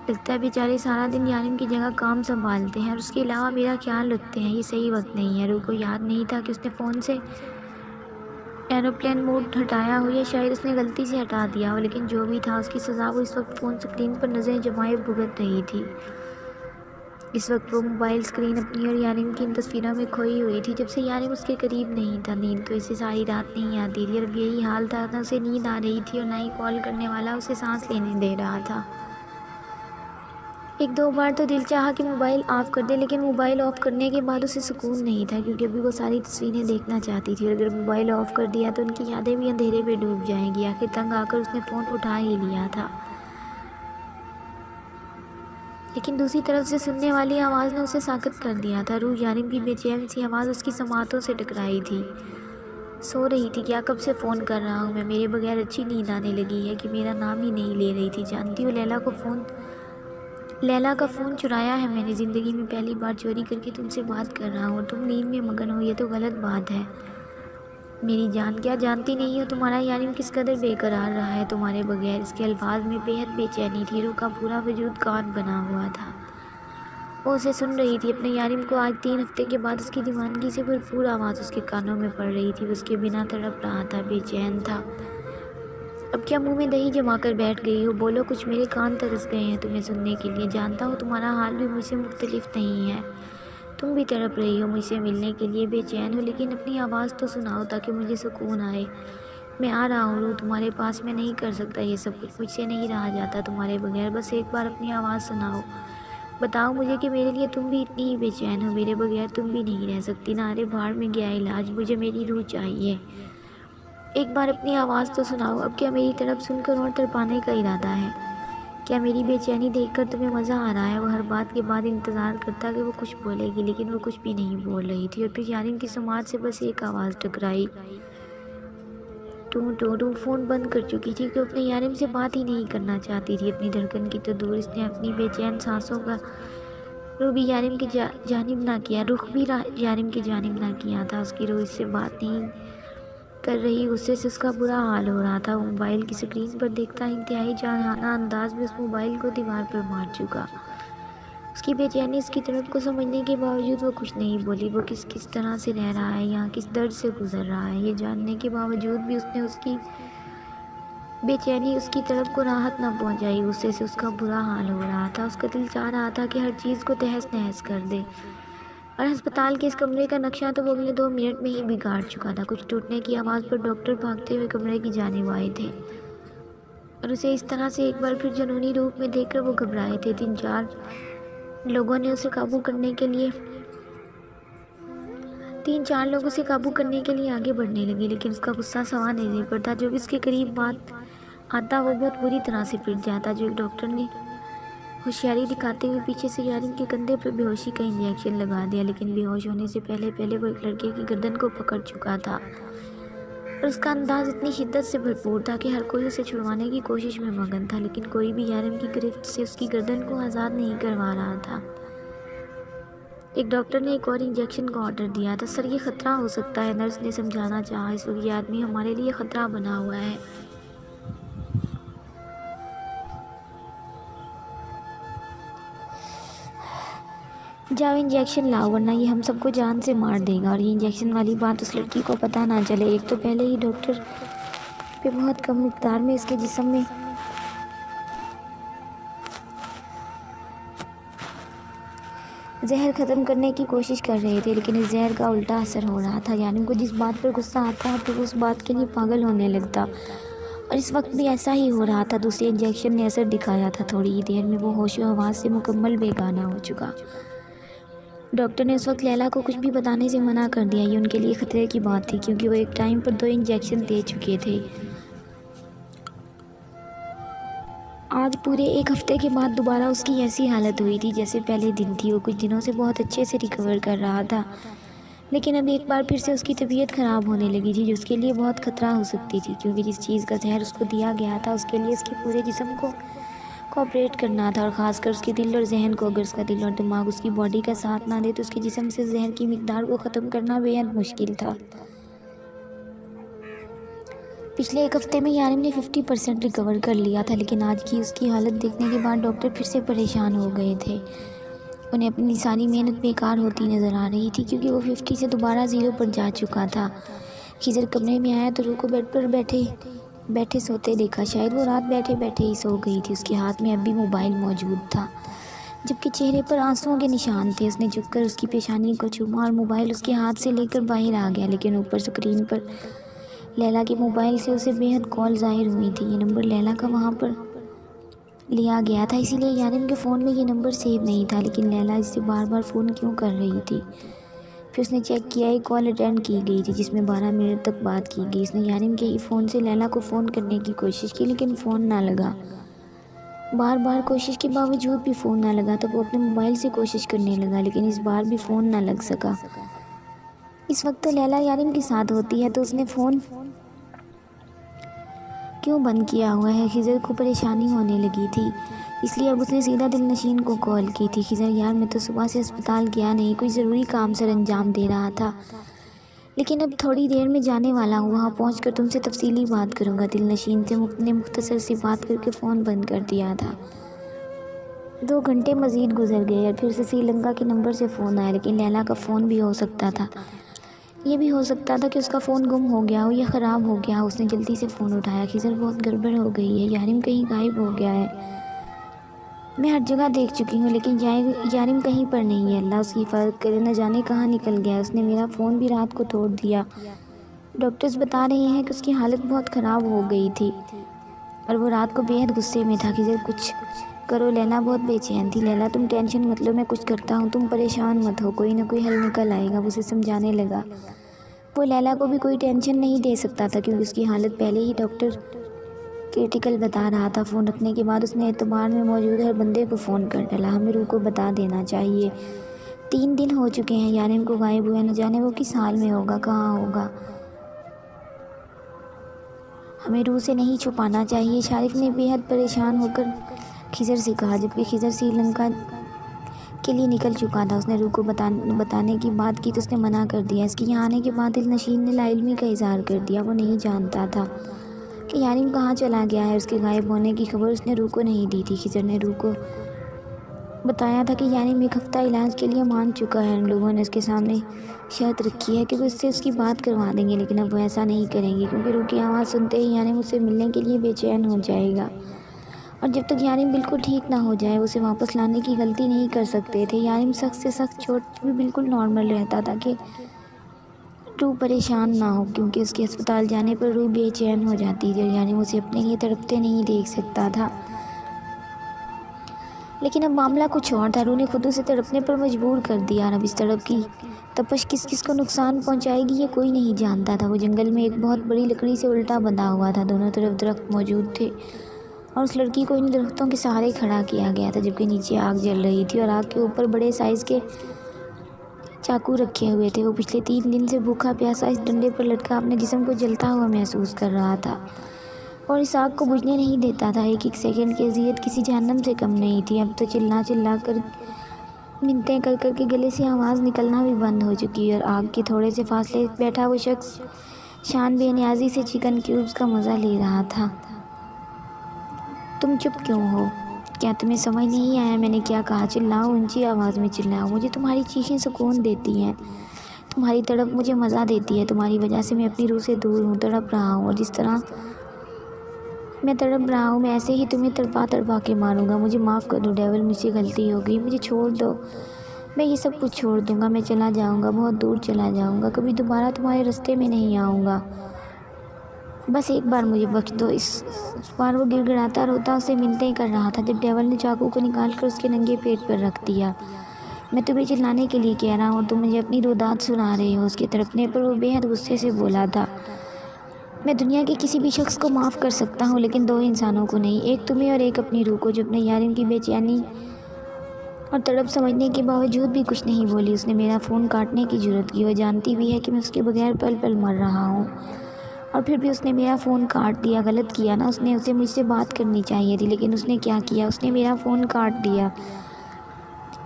لگتا ہے، بیچارے سارا دن یارم کی جگہ کام سنبھالتے ہیں اور اس کے علاوہ میرا خیال رکھتے ہیں، یہ صحیح وقت نہیں ہے۔ روح کو یاد نہیں تھا کہ اس نے فون سے ایروپلین موڈ ہٹایا ہو یا شاید اس نے غلطی سے ہٹا دیا ہو، لیکن جو بھی تھا اس کی سزا وہ اس وقت فون سکرین پر نظریں جمائے بھگت رہی تھی۔ اس وقت وہ موبائل سکرین اپنی اور یارم کی ان تصویروں میں کھوئی ہوئی تھی۔ جب سے یارم اس کے قریب نہیں تھا نیند تو اسے ساری رات نہیں آتی تھی اور اب یہی حال تھا، نہ اسے نیند آ رہی تھی اور نہ ہی کال کرنے والا اسے سانس لینے دے رہا تھا۔ ایک دو بار تو دل چاہا کہ موبائل آف کر دے لیکن موبائل آف کرنے کے بعد اسے سکون نہیں تھا کیونکہ ابھی وہ ساری تصویریں دیکھنا چاہتی تھی اور اگر موبائل آف کر دیا تو ان کی یادیں بھی اندھیرے میں ڈوب جائیں گی۔ آخر تنگ آ کر اس نے فون اٹھا ہی لیا تھا، لیکن دوسری طرف سے سننے والی آواز نے اسے ساکت کر دیا تھا۔ روح یارم کی بے چین سی آواز اس کی سماعتوں سے ٹکرائی تھی۔ سو رہی تھی کیا؟ کب سے فون کر رہا ہوں میں، میرے بغیر اچھی نیند آنے لگی ہے کہ میرا نام ہی نہیں لے رہی تھی۔ جانتی ہو لیلا کا فون چرایا ہے میں نے، زندگی میں پہلی بار چوری کر کے تم سے بات کر رہا ہوں اور تم نیند میں مگن ہو، یہ تو غلط بات ہے میری جان۔ کیا جانتی نہیں ہو تمہارا یارم کس قدر بے قرار رہا ہے تمہارے بغیر؟ اس کے الفاظ میں بے حد بے چینی تھی۔ روح کا پورا وجود کان بنا ہوا تھا، وہ اسے سن رہی تھی۔ اپنے یارم کو آج 3 ہفتے کے بعد اس کی دیوانگی سے بھرپور آواز اس کے کانوں میں پڑ رہی تھی۔ وہ اس کے بنا تڑپ رہا تھا، بے چین تھا۔ اب کیا منہ میں دہی جما کر بیٹھ گئی ہو؟ بولو کچھ، میرے کان ترس گئے ہیں تمہیں سننے کے لیے۔ جانتا ہوں تمہارا حال بھی مجھ سے مختلف نہیں ہے، تم بھی تڑپ رہی ہو مجھ سے ملنے کے لیے، بے چین ہو، لیکن اپنی آواز تو سناؤ تاکہ مجھے سکون آئے۔ میں آ رہا ہوں روح تمہارے پاس، میں نہیں کر سکتا یہ سب کچھ، مجھ سے نہیں رہا جاتا تمہارے بغیر، بس ایک بار اپنی آواز سناؤ، بتاؤ مجھے کہ میرے لیے تم بھی اتنی ہی بے چین ہو، میرے بغیر تم بھی نہیں رہ سکتی نا۔ ارے بھاڑ میں گیا علاج، مجھے میری روح چاہیے، ایک بار اپنی آواز تو سناؤ۔ اب کیا میری طرف سن کر اور تڑپانے کا ارادہ ہے؟ کیا میری بے چینی دیکھ کر تمہیں مزہ آ رہا ہے؟ وہ ہر بات کے بعد انتظار کرتا کہ وہ کچھ بولے گی لیکن وہ کچھ بھی نہیں بول رہی تھی اور پھر یارم کی سماعت سے بس ایک آواز ٹکرائی، ٹوں ٹوں ٹوں۔ فون بند کر چکی تھی کہ اپنے یارم سے بات ہی نہیں کرنا چاہتی تھی، اپنی دھڑکن کی تو دور، اس نے اپنی بے چین سانسوں کا رخ بھی یارم کی جانب نہ کیا تھا۔ اس کی روح اس سے بات نہیں کر رہی، غصے سے اس کا برا حال ہو رہا تھا۔ وہ موبائل کی سکرین پر دیکھتا انتہائی جارحانہ انداز میں اس موبائل کو دیوار پر مار چکا۔ اس کی بے چینی، اس کی تڑپ کو سمجھنے کے باوجود وہ کچھ نہیں بولی۔ وہ کس طرح سے رہ رہا ہے یہاں، کس درد سے گزر رہا ہے، یہ جاننے کے باوجود بھی اس کی بے چینی، اس کی تڑپ کو راحت نہ پہنچائی۔ غصے سے اس کا برا حال ہو رہا تھا، اس کا دل چاہ رہا تھا کہ ہر چیز کو تہس نہس کر دے، اور ہسپتال کے اس کمرے کا نقشہ تو وہ اگلے 2 منٹ میں ہی بگاڑ چکا تھا۔ کچھ ٹوٹنے کی آواز پر ڈاکٹر بھاگتے ہوئے کمرے کی جانب آئے تھے اور اسے اس طرح سے ایک بار پھر جنونی روپ میں دیکھ کر وہ گھبرائے تھے۔ 3-4 لوگوں نے اسے قابو کرنے کے لیے 3-4 لوگ اسے قابو کرنے کے لیے آگے بڑھنے لگے، لیکن اس کا غصہ سنبھالنے نہیں پڑتا۔ جو بھی اس کے قریب بات آتا وہ بہت بری طرح سے پٹ جاتا۔ جو ایک ڈاکٹر نے ہوشیاری دکھاتے ہوئے پیچھے سے یارم کے کندھے پر بے ہوشی کا انجیکشن لگا دیا، لیکن بے ہوش ہونے سے پہلے وہ ایک لڑکے کی گردن کو پکڑ چکا تھا اور اس کا انداز اتنی شدت سے بھرپور تھا کہ ہر کوئی اسے چھڑوانے کی کوشش میں مگن تھا، لیکن کوئی بھی یارم کی گرفت سے اس کی گردن کو آزاد نہیں کروا رہا تھا۔ ایک ڈاکٹر نے ایک اور انجیکشن کا آرڈر دیا تھا۔ سر، یہ خطرہ ہو سکتا ہے، نرس نے سمجھانا چاہا۔ اس وقت یہ آدمی ہمارے لیے خطرہ بنا ہوا ہے۔ جاؤ انجیکشن لاؤ، ورنہ یہ ہم سب کو جان سے مار دے گا۔ اور یہ انجیکشن والی بات اس لڑکی کو پتہ نہ چلے۔ ایک تو پہلے ہی ڈاکٹر پہ بہت کم مقدار میں اس کے جسم میں زہر ختم کرنے کی کوشش کر رہے تھے، لیکن اس زہر کا الٹا اثر ہو رہا تھا۔ یعنی کو جس بات پر غصہ آتا تو وہ اس بات کے لیے پاگل ہونے لگتا، اور اس وقت بھی ایسا ہی ہو رہا تھا۔ دوسرے انجیکشن نے اثر دکھایا تھا، تھوڑی ہی دیر میں وہ ہوش و حواس سے مکمل بیگانہ ہو چکا۔ ڈاکٹر نے اس وقت لیلا کو کچھ بھی بتانے سے منع کر دیا۔ یہ ان کے لیے خطرے کی بات تھی، کیونکہ وہ ایک ٹائم پر 2 انجیکشن دے چکے تھے۔ آج پورے 1 ہفتے کے بعد دوبارہ اس کی ایسی حالت ہوئی تھی جیسے پہلے دن تھی۔ وہ کچھ دنوں سے بہت اچھے سے ریکور کر رہا تھا، لیکن اب ایک بار پھر سے اس کی طبیعت خراب ہونے لگی تھی، جو اس کے لیے بہت خطرہ ہو سکتی تھی، کیونکہ جس چیز کا زہر اس کو دیا گیا تھا اس کے لیے اس کے پورے جسم کو کوآپریٹ کرنا تھا، اور خاص کر اس کے دل اور ذہن کو۔ اگر اس کا دل اور دماغ اس کی باڈی کا ساتھ نہ دے تو اس کے جسم سے زہر کی مقدار کو ختم کرنا بے حد مشکل تھا۔ پچھلے 1 ہفتے میں یارم نے 50% ریکور کر لیا تھا، لیکن آج کی اس کی حالت دیکھنے کے بعد ڈاکٹر پھر سے پریشان ہو گئے تھے۔ انہیں اپنی ساری محنت بیکار ہوتی نظر آ رہی تھی، کیونکہ وہ 50 سے دوبارہ 0 پر جا چکا تھا۔ خضر کمرے میں آیا تو روح کو بیڈ پر بیٹھے سوتے دیکھا۔ شاید وہ رات بیٹھے ہی سو گئی تھی۔ اس کے ہاتھ میں اب بھی موبائل موجود تھا، جبکہ چہرے پر آنسوؤں کے نشان تھے۔ اس نے جھک کر اس کی پیشانی کو چوما اور موبائل اس کے ہاتھ سے لے کر باہر آ گیا، لیکن اوپر اسکرین پر لیلا کے موبائل سے اسے بے حد کال ظاہر ہوئی تھی۔ یہ نمبر لیلا کا وہاں پر لیا گیا تھا، اسی لیے یارم کے فون میں یہ نمبر سیو نہیں تھا، لیکن لیلا اس سے بار بار فون کیوں کر رہی تھی؟ پھر اس نے چیک کیا، ایک کال اٹینڈ کی گئی تھی جس میں 12 منٹ تک بات کی گئی۔ اس نے یارم کے ہی فون سے لیلا کو فون کرنے کی کوشش کی، لیکن فون نہ لگا۔ بار کوشش کے باوجود بھی فون نہ لگا تو وہ اپنے موبائل سے کوشش کرنے لگا، لیکن اس بار بھی فون نہ لگ سکا۔ اس وقت تو لیلا یارم کے ساتھ ہوتی ہے، تو اس نے فون کیوں بند کیا ہوا ہے؟ خضر کو پریشانی ہونے لگی تھی، اس لیے اب اس نے سیدھا دل نشین کو کال کی تھی۔ خضر، یار میں تو صبح سے اسپتال گیا نہیں، کوئی ضروری کام سر انجام دے رہا تھا، لیکن اب تھوڑی دیر میں جانے والا ہوں، وہاں پہنچ کر تم سے تفصیلی بات کروں گا۔ دل نشین نے مختصر سی بات کر کے فون بند کر دیا تھا۔ 2 گھنٹے مزید گزر گئے اور پھر سے سری لنکا کے نمبر سے فون آیا، لیکن لیلا کا فون بھی ہو سکتا تھا۔ یہ بھی ہو سکتا تھا کہ اس کا فون گم ہو گیا ہو یا خراب ہو گیا ہو۔ اس نے جلدی سے فون اٹھایا۔ خضر، بہت گڑبڑ ہو گئی ہے، یارم کہیں غائب ہو گیا ہے۔ میں ہر جگہ دیکھ چکی ہوں، لیکن یارم کہیں پر نہیں ہے۔ اللہ اس کی حفاظت کرے، نہ جانے کہاں نکل گیا۔ اس نے میرا فون بھی رات کو توڑ دیا۔ ڈاکٹرز بتا رہے ہیں کہ اس کی حالت بہت خراب ہو گئی تھی اور وہ رات کو بے حد غصے میں تھا۔ خضر، کچھ کرو، لیلا بہت بے چین تھی۔ لیلا تم ٹینشن مت لو، میں کچھ کرتا ہوں، تم پریشان مت ہو، کوئی نہ کوئی حل نکل آئے گا۔ وہ اسے سمجھانے لگا۔ وہ لیلا کو بھی کوئی ٹینشن نہیں دے سکتا تھا، کیونکہ اس کی حالت پہلے ہی ڈاکٹر کریٹیکل بتا رہا تھا۔ فون رکھنے کے بعد اس نے اعتبار میں موجود ہر بندے کو فون کر ڈالا۔ ہمیں روح کو بتا دینا چاہیے، 3 دن ہو چکے ہیں یارم کو غائب ہوئے، نہ جانے وہ کس حال میں ہوگا، کہاں ہوگا۔ ہمیں روح سے نہیں چھپانا چاہیے، شارف نے بے حد پریشان ہو کر خضر سے کہا، جبکہ خضر سری لنکا کے لیے نکل چکا تھا۔ اس نے روح کو بتانے کی بات کی تو اس نے منع کر دیا۔ اس کے یہاں آنے کے بعد دل نشین نے لا علمی کا اظہار کر دیا۔ وہ نہیں جانتا تھا کہ یارم کہاں چلا گیا ہے۔ اس کے غائب ہونے کی خبر اس نے روح کو نہیں دی تھی۔ خضر نے روح کو بتایا تھا کہ یارم 1 ہفتہ علاج کے لیے مان چکا ہے۔ ہم لوگوں نے اس کے سامنے شرط رکھی ہے کہ وہ اس سے اس کی بات کروا دیں گے، لیکن اب وہ ایسا نہیں کریں گے، کیونکہ روح کی آواز سنتے ہی یارم اس سے ملنے کے لیے بے چین ہو جائے گا، اور جب تک یارم بالکل ٹھیک نہ ہو جائے اسے واپس لانے کی غلطی نہیں کر سکتے تھے۔ یارم سخت سے سخت چوٹ بھی بالکل نارمل رہتا تھا کہ روح پریشان نہ ہو، کیونکہ اس کے اسپتال جانے پر روح بے چین ہو جاتی تھی اور یارم اسے اپنے لیے تڑپتے نہیں دیکھ سکتا تھا۔ لیکن اب معاملہ کچھ اور تھا۔ روح نے خود اسے تڑپنے پر مجبور کر دیا، اور اب اس تڑپ کی تپش کس کس کو نقصان پہنچائے گی یہ کوئی نہیں جانتا تھا۔ وہ جنگل میں ایک بہت بڑی لکڑی سے الٹا بندھا ہوا تھا، دونوں طرف درخت موجود تھے اور اس لڑکی کو ان درختوں کے سہارے کھڑا کیا گیا تھا، جبکہ نیچے آگ جل رہی تھی اور آگ کے اوپر بڑے سائز کے چاقو رکھے ہوئے تھے۔ وہ پچھلے 3 دن سے بھوکا پیاسا اس ڈنڈے پر لٹکا اپنے جسم کو جلتا ہوا محسوس کر رہا تھا اور اس آگ کو بجھنے نہیں دیتا تھا۔ ایک ایک سیکنڈ کی اذیت کسی جہنم سے کم نہیں تھی۔ اب تو چلا چلا کر منتیں کر کر کے گلے سے آواز نکلنا بھی بند ہو چکی اور آگ کے تھوڑے سے فاصلے بیٹھا وہ شخص شان بے نیازی سے چکن کیوبز کا مزہ لے رہا تھا۔ تم چپ کیوں ہو؟ کیا تمہیں سمجھ نہیں آیا میں نے کیا کہا؟ چلاؤ، اونچی آواز میں چلاؤ۔ مجھے تمہاری چیخیں سکون دیتی ہیں، تمہاری تڑپ مجھے مزہ دیتی ہے۔ تمہاری وجہ سے میں اپنی روح سے دور ہوں، تڑپ رہا ہوں، اور جس طرح میں تڑپ رہا ہوں میں ایسے ہی تمہیں تڑپا تڑپا کے ماروں گا۔ مجھے معاف کر دو ڈیول، مجھ سے غلطی ہو گئی، مجھے چھوڑ دو۔ میں یہ سب کچھ چھوڑ دوں گا، میں چلا جاؤں گا، بہت دور چلا جاؤں گا، کبھی دوبارہ تمہارے راستے میں نہیں آؤں گا۔ بس ایک بار مجھے بخش دو۔ اس بار وہ گڑ گڑاتا روتا اسے منتیں کر رہا تھا جب ڈیول نے چاقو کو نکال کر اس کے ننگے پیٹ پر رکھ دیا۔ میں تمہیں چلانے کے لیے کہہ رہا ہوں اور تم مجھے اپنی روداد سنا رہے ہو۔ اس کے تڑپنے پر وہ بے حد غصے سے بولا تھا۔ میں دنیا کے کسی بھی شخص کو معاف کر سکتا ہوں لیکن 2 انسانوں کو نہیں، ایک تمہیں اور ایک اپنی روح کو، جو اپنے یارم کی بے چینی اور تڑپ سمجھنے کے باوجود بھی کچھ نہیں بولی۔ اس نے میرا فون کاٹنے کی جرات کی، وہ جانتی بھی ہے کہ میں اس کے بغیر پل پل مر رہا ہوں، اور پھر بھی اس نے میرا فون کاٹ دیا۔ غلط کیا نا، اس نے اسے مجھ سے بات کرنی چاہیے تھی، لیکن اس نے کیا کیا؟ اس نے میرا فون کاٹ دیا۔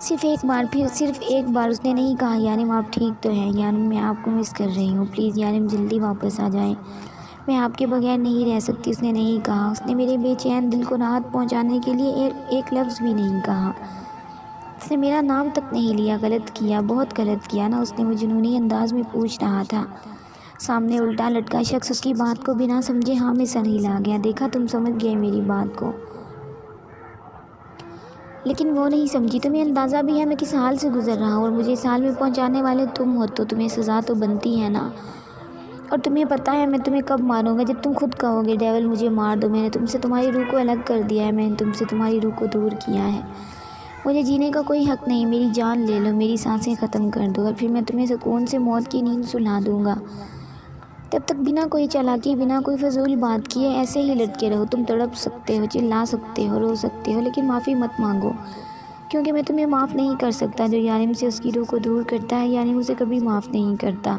صرف ایک بار، پھر صرف ایک بار اس نے نہیں کہا یارم آپ ٹھیک تو ہیں؟ یارم میں آپ کو مس کر رہی ہوں، پلیز یارم جلدی واپس آ جائیں، میں آپ کے بغیر نہیں رہ سکتی۔ اس نے نہیں کہا، اس نے میرے بے چین دل کو راحت پہنچانے کے لیے ایک لفظ بھی نہیں کہا، اس نے میرا نام تک نہیں لیا۔ غلط کیا، بہت غلط کیا نا، اس نے وہ جنونی انداز میں پوچھ رہا تھا۔ سامنے الٹا لٹکا شخص اس کی بات کو بنا سمجھے ہاں میں سر ہلا گیا۔ دیکھا تم سمجھ گئے میری بات کو، لیکن وہ نہیں سمجھی۔ تمہیں اندازہ بھی ہے میں کس حال سے گزر رہا ہوں، اور مجھے اس حال میں پہنچانے والے تم ہو، تو تمہیں سزا تو بنتی ہے نا، اور تمہیں پتہ ہے میں تمہیں کب ماروں گا؟ جب تم خود کہو گے ڈیول مجھے مار دو، میں نے تم سے تمہاری روح کو الگ کر دیا ہے، میں نے تم سے تمہاری روح کو دور کیا ہے، مجھے جینے کا کوئی حق نہیں، میری جان لے لو، میری سانسیں ختم کر دو، اور پھر میں تمہیں سکون سے موت کی نیند سلا دوں گا۔ تب تک بنا کوئی چالاکی، بنا کوئی فضول بات کیے ایسے ہی لٹکے رہو۔ تم تڑپ سکتے ہو، چلا سکتے ہو، رو سکتے ہو، لیکن معافی مت مانگو، کیونکہ میں تمہیں معاف نہیں کر سکتا۔ جو یارم سے اس کی روح کو دور کرتا ہے یارم اسے کبھی معاف نہیں کرتا۔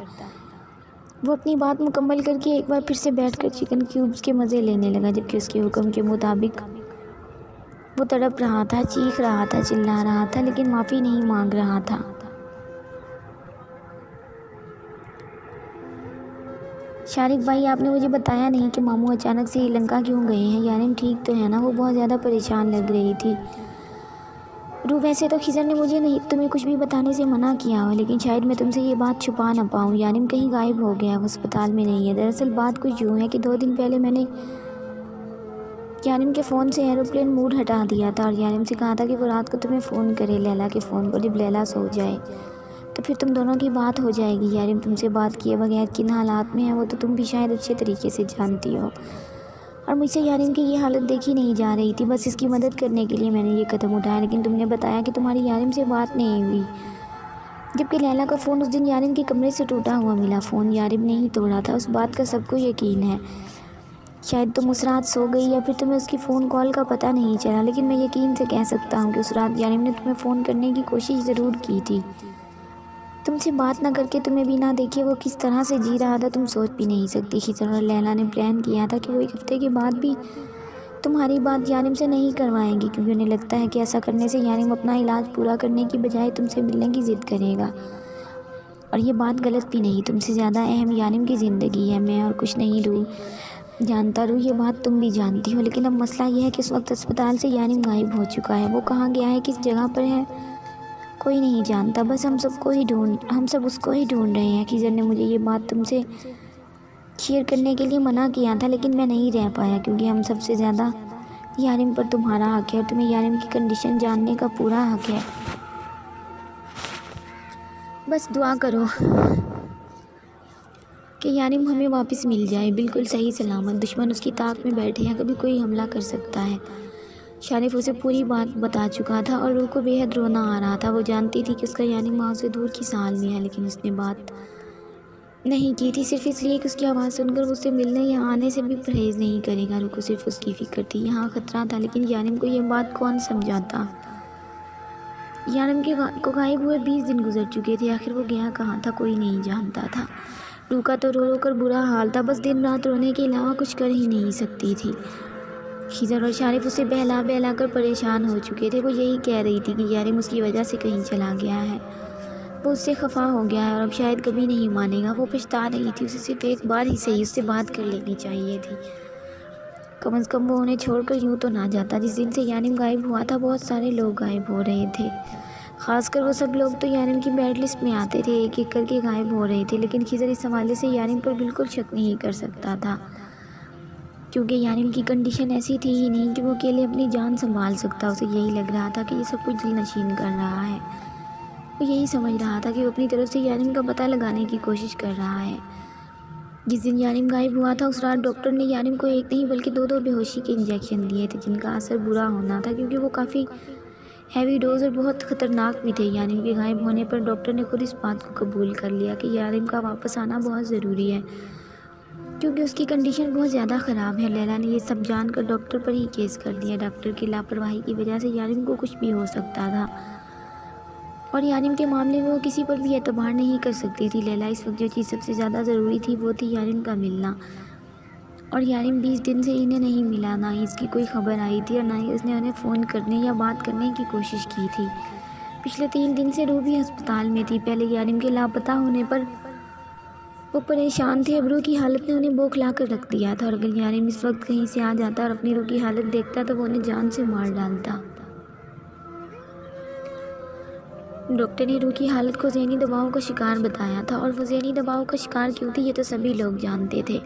وہ اپنی بات مکمل کر کے ایک بار پھر سے بیٹھ کر چکن کیوبز کے مزے لینے لگا، جبکہ اس کے حکم کے مطابق وہ تڑپ رہا تھا، چیخ رہا تھا، چلا رہا تھا، لیکن معافی نہیں مانگ رہا تھا۔ شارق بھائی، آپ نے مجھے بتایا نہیں کہ ماموں اچانک سے سری لنکا کیوں گئے ہیں؟ یارم ٹھیک تو ہے نا؟ وہ بہت زیادہ پریشان لگ رہی تھی۔ روح ویسے تو خضر نے مجھے نہیں تمہیں کچھ بھی بتانے سے منع کیا ہو، لیکن شاید میں تم سے یہ بات چھپا نہ پاؤں۔ یارم کہیں غائب ہو گیا، وہ اسپتال میں نہیں ہے۔ دراصل بات کچھ یوں ہے کہ 2 دن پہلے میں نے یارم کے فون سے ایروپلین موڈ ہٹا دیا تھا اور یارم سے کہا تھا کہ وہ رات کو تمہیں فون کرے، لیلا کے فون پر، جب لیلا سو جائے تو پھر تم دونوں کی بات ہو جائے گی۔ یارم تم سے بات کیے بغیر کن حالات میں ہے وہ تو تم بھی شاید اچھے طریقے سے جانتی ہو، اور مجھ سے یارم کی یہ حالت دیکھی نہیں جا رہی تھی، بس اس کی مدد کرنے کے لیے میں نے یہ قدم اٹھایا۔ لیکن تم نے بتایا کہ تمہاری یارم سے بات نہیں ہوئی، جبکہ لیلا کا فون اس دن یارم کے کمرے سے ٹوٹا ہوا ملا۔ فون یارم نے ہی توڑا تھا، اس بات کا سب کو یقین ہے۔ شاید تم اس رات سو گئی یا پھر تمہیں اس کی فون کال کا پتہ نہیں چلا، لیکن میں یقین سے کہہ سکتا ہوں کہ اس رات یارم نے تمہیں فون کرنے کی کوشش ضرور کی تھی۔ تم سے بات نہ کر کے، تمہیں بھی نہ دیکھے وہ کس طرح سے جی رہا تھا تم سوچ بھی نہیں سکتی۔ خضر اور لیلا نے پلان کیا تھا کہ وہ 1 ہفتے کے بعد بھی تمہاری بات یارم سے نہیں کروائیں گی، کیونکہ انہیں لگتا ہے کہ ایسا کرنے سے یارم اپنا علاج پورا کرنے کی بجائے تم سے ملنے کی ضد کرے گا، اور یہ بات غلط بھی نہیں، تم سے زیادہ اہم یارم کی زندگی ہے۔ میں اور کچھ نہیں روح جانتا، روح یہ بات تم بھی جانتی ہو، لیکن اب مسئلہ یہ ہے کہ اس وقت اسپتال سے یارم غائب ہو چکا ہے۔ وہ کہاں گیا ہے، کس جگہ پر ہے، کوئی نہیں جانتا، بس ہم سب اس کو ہی ڈھونڈ رہے ہیں۔ خضر نے مجھے یہ بات تم سے شیئر کرنے کے لیے منع کیا تھا، لیکن میں نہیں رہ پایا، کیونکہ ہم سب سے زیادہ یارم پر تمہارا حق ہے، اور تمہیں یارم کی کنڈیشن جاننے کا پورا حق ہے۔ بس دعا کرو کہ یارم ہمیں واپس مل جائے، بالکل صحیح سلامت۔ دشمن اس کی طاق میں بیٹھے ہیں، کبھی کوئی حملہ کر سکتا ہے۔ شارف اسے پوری بات بتا چکا تھا اور روح کو بے حد رونا آ رہا تھا۔ وہ جانتی تھی کہ اس کا یعنی ماں سے دور کی سال میں ہے، لیکن اس نے بات نہیں کی تھی صرف اس لیے کہ اس کی آواز سن کر اس سے ملنے یا آنے سے بھی پرہیز نہیں کرے گا۔ روح کو صرف اس کی فکر تھی، یہاں خطرہ تھا، لیکن یانم کو یہ بات کون سمجھاتا۔ یانم کو غائب ہوئے 20 دن گزر چکے تھے، آخر وہ گیا کہاں تھا کوئی نہیں جانتا تھا۔ روح کا تو رو رو کر برا حال تھا، بس دن رات رونے کے علاوہ کچھ کر ہی نہیں سکتی تھی۔ خضر اور شارف اسے بہلا بہلا کر پریشان ہو چکے تھے۔ وہ یہی کہہ رہی تھی کہ یارم اس کی وجہ سے کہیں چلا گیا ہے، وہ اس سے خفا ہو گیا ہے اور اب شاید کبھی نہیں مانے گا۔ وہ پچھتا رہی تھی، اسے صرف ایک بار ہی صحیح اس سے بات کر لینی چاہیے تھی، کم از کم وہ انہیں چھوڑ کر یوں تو نہ جاتا۔ جس دن سے یانم غائب ہوا تھا بہت سارے لوگ غائب ہو رہے تھے، خاص کر وہ سب لوگ تو یانم کی بیڈ لسٹ میں آتے تھے، ایک ایک کر کے غائب ہو رہے تھے۔ لیکن خضر اس حوالے سے یانم پر بالکل شک نہیں کر سکتا تھا، کیونکہ یانم کی کنڈیشن ایسی تھی ہی نہیں کہ وہ اکیلے اپنی جان سنبھال سکتا۔ اسے یہی لگ رہا تھا کہ یہ سب کچھ دل نشین کر رہا ہے۔ وہ یہی سمجھ رہا تھا کہ وہ اپنی طرف سے یانم کا پتہ لگانے کی کوشش کر رہا ہے۔ جس دن یانم غائب ہوا تھا اس رات ڈاکٹر نے یانم کو ایک نہیں بلکہ دو بے ہوشی کے انجیکشن دیے تھے، جن کا اثر برا ہونا تھا کیونکہ وہ کافی ہیوی ڈوز اور بہت خطرناک بھی تھے۔ یانم کے غائب ہونے پر ڈاکٹر نے خود اس بات کو قبول کر لیا کہ یانم کا واپس آنا بہت ضروری ہے، کیونکہ اس کی کنڈیشن بہت زیادہ خراب ہے۔ لیلا نے یہ سب جان کر ڈاکٹر پر ہی کیس کر دیا۔ ڈاکٹر کی لاپرواہی کی وجہ سے یانم کو کچھ بھی ہو سکتا تھا، اور یانم کے معاملے میں وہ کسی پر بھی اعتبار نہیں کر سکتی تھی۔ لیلا اس وقت جو چیز سب سے زیادہ ضروری تھی وہ تھی یانم کا ملنا، اور یانم 20 دن سے انہیں نہیں ملا، نہ ہی اس کی کوئی خبر آئی تھی اور نہ ہی اس نے انہیں فون کرنے یا بات کرنے کی کوشش کی تھی۔ پچھلے 3 دن سے روح بھی ہسپتال میں تھی۔ پہلے یانم کے لاپتہ ہونے پر وہ پریشان تھے، اب روح کی حالت نے انہیں بوکھلا کر رکھ دیا تھا، اور اگر یانم اس وقت کہیں سے آ جاتا اور اپنی روح کی حالت دیکھتا تو وہ انہیں جان سے مار ڈالتا۔ ڈاکٹر نے روح کی حالت کو ذہنی دباؤ کا شکار بتایا تھا، اور وہ ذہنی دباؤ کا شکار کیوں تھی یہ تو سبھی لوگ جانتے تھے۔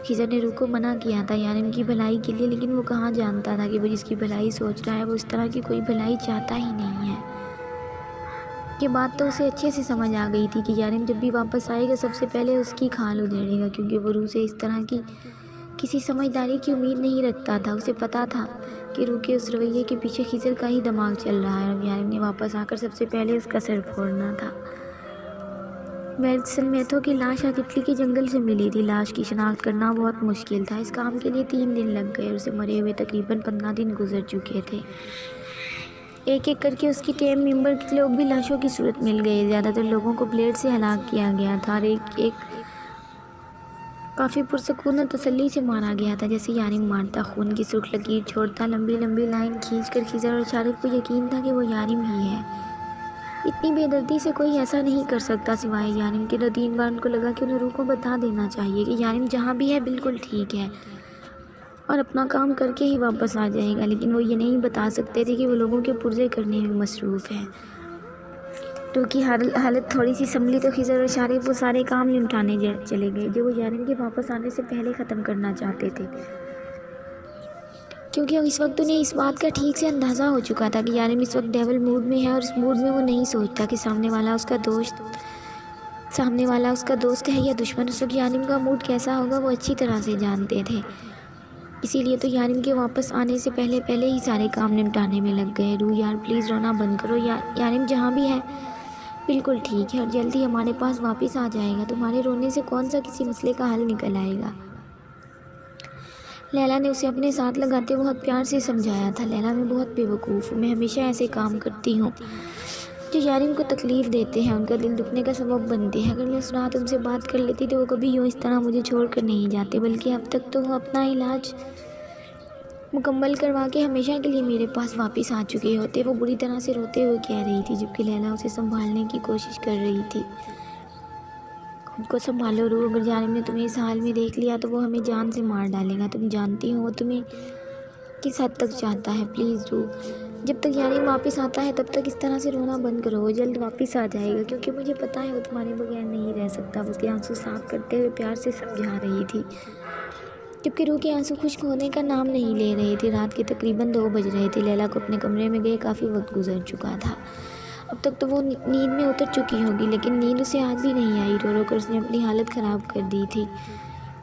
خضر نے روح کو منع کیا تھا یانم کی بھلائی کے لیے، لیکن وہ کہاں جانتا تھا کہ وہ جس کی بھلائی سوچ رہا ہے وہ اس طرح کی کوئی بھلائی چاہتا ہی نہیں ہے۔ یہ بات تو اسے اچھے سے سمجھ آ گئی تھی کہ یانم جب بھی واپس آئے گا سب سے پہلے اس کی کھال ادھیڑے گا، کیونکہ وہ روح سے اس طرح کی کسی سمجھداری کی امید نہیں رکھتا تھا۔ اسے پتا تھا کہ روح کے اس رویے کے پیچھے خضر کا ہی دماغ چل رہا ہے، اور یانم نے واپس آ کر سب سے پہلے اس کا سر پھوڑنا تھا۔ ویلسن میتھو کی لاش اٹلی کے جنگل سے ملی تھی۔ لاش کی شناخت کرنا بہت مشکل تھا، اس کام کے لیے 3 دن لگ گئے، اور اسے مرے ہوئے تقریباً 15 دن گزر چکے تھے۔ ایک ایک کر کے اس کی ٹیم ممبر کے لوگ بھی لاشوں کی صورت مل گئے۔ زیادہ تر لوگوں کو بلیڈ سے ہلاک کیا گیا تھا، اور ایک کافی پرسکون اور تسلی سے مارا گیا تھا جیسے یانم مارتا، خون کی سرخ لکیر چھوڑتا، لمبی لمبی لائن کھینچ کر۔ خضر اور شارف کو یقین تھا کہ وہ یانم ہی ہے۔ اتنی بے دردی سے کوئی ایسا نہیں کر سکتا سوائے یانم کے۔ 2-3 بار ان کو لگا کہ انہیں روح کو بتا دینا چاہیے کہ یانم جہاں بھی ہے بالکل ٹھیک ہے اور اپنا کام کر کے ہی واپس آ جائے گا، لیکن وہ یہ نہیں بتا سکتے تھے کہ وہ لوگوں کے پرزے کرنے میں مصروف ہے۔ روح کی حالت تھوڑی سی سنبھلی تو خضر اور شارف وہ سارے کام نمٹانے چلے گئے جو وہ یانم کے واپس آنے سے پہلے ختم کرنا چاہتے تھے، کیونکہ اس وقت انہیں اس بات کا ٹھیک سے اندازہ ہو چکا تھا کہ یانم اس وقت ڈیول موڈ میں ہے، اور اس موڈ میں وہ نہیں سوچتا کہ سامنے والا اس کا دوست ہے یا دشمن۔ اس وقت یانم کا موڈ کیسا ہوگا وہ اچھی طرح سے جانتے تھے، اسی لیے تو یانم کے واپس آنے سے پہلے ہی سارے کام نمٹانے میں لگ گئے۔ روح یار پلیز رونا بند کرو، یانم جہاں بھی ہے بالکل ٹھیک ہے اور جلدی ہمارے پاس واپس آ جائے گا، تمہارے رونے سے کون سا کسی مسئلے کا حل نکل آئے گا۔ لیلا نے اسے اپنے ساتھ لگاتے بہت پیار سے سمجھایا تھا، لیلا میں بہت بے وقوف ہوں، میں ہمیشہ ایسے کام کرتی ہوں جو یانم کو تکلیف دیتے ہیں، ان کا دل دکھنے کا سبب بنتے ہیں۔ اگر میں اس رات ان سے بات کر لیتی تو وہ کبھی یوں اس طرح مجھے چھوڑ کر نہیں جاتے، بلکہ اب تک تو وہ اپنا علاج مکمل کروا کے ہمیشہ کے لیے میرے پاس واپس آ چکے ہوتے۔ وہ بری طرح سے روتے ہوئے کہہ رہی تھی، جبکہ لیلا اسے سنبھالنے کی کوشش کر رہی تھی۔ خود کو سنبھالو روح، اگر یانم نے تمہیں اس حال میں دیکھ لیا تو وہ ہمیں جان سے مار ڈالے گا، تم جانتی ہو وہ تمہیں کس حد تک چاہتا ہے۔ پلیز روح، جب تک یانم واپس آتا ہے تب تک اس طرح سے رونا بند کرو، وہ جلد واپس آ جائے گا، کیونکہ مجھے پتا ہے وہ تمہارے بغیر نہیں رہ سکتا۔ وہ اس کے آنسو صاف کرتے ہوئے پیار سے سمجھا رہی تھی، جبکہ روح کے آنسو خشک ہونے کا نام نہیں لے رہے تھے۔ رات کے تقریباً 2 بج رہے تھے، لیلا کو اپنے کمرے میں گئے کافی وقت گزر چکا تھا۔ اب تک تو وہ نیند میں اتر چکی ہوگی، لیکن نیند اسے آج بھی نہیں آئی۔ رو رو کر اس نے اپنی حالت خراب کر دی تھی۔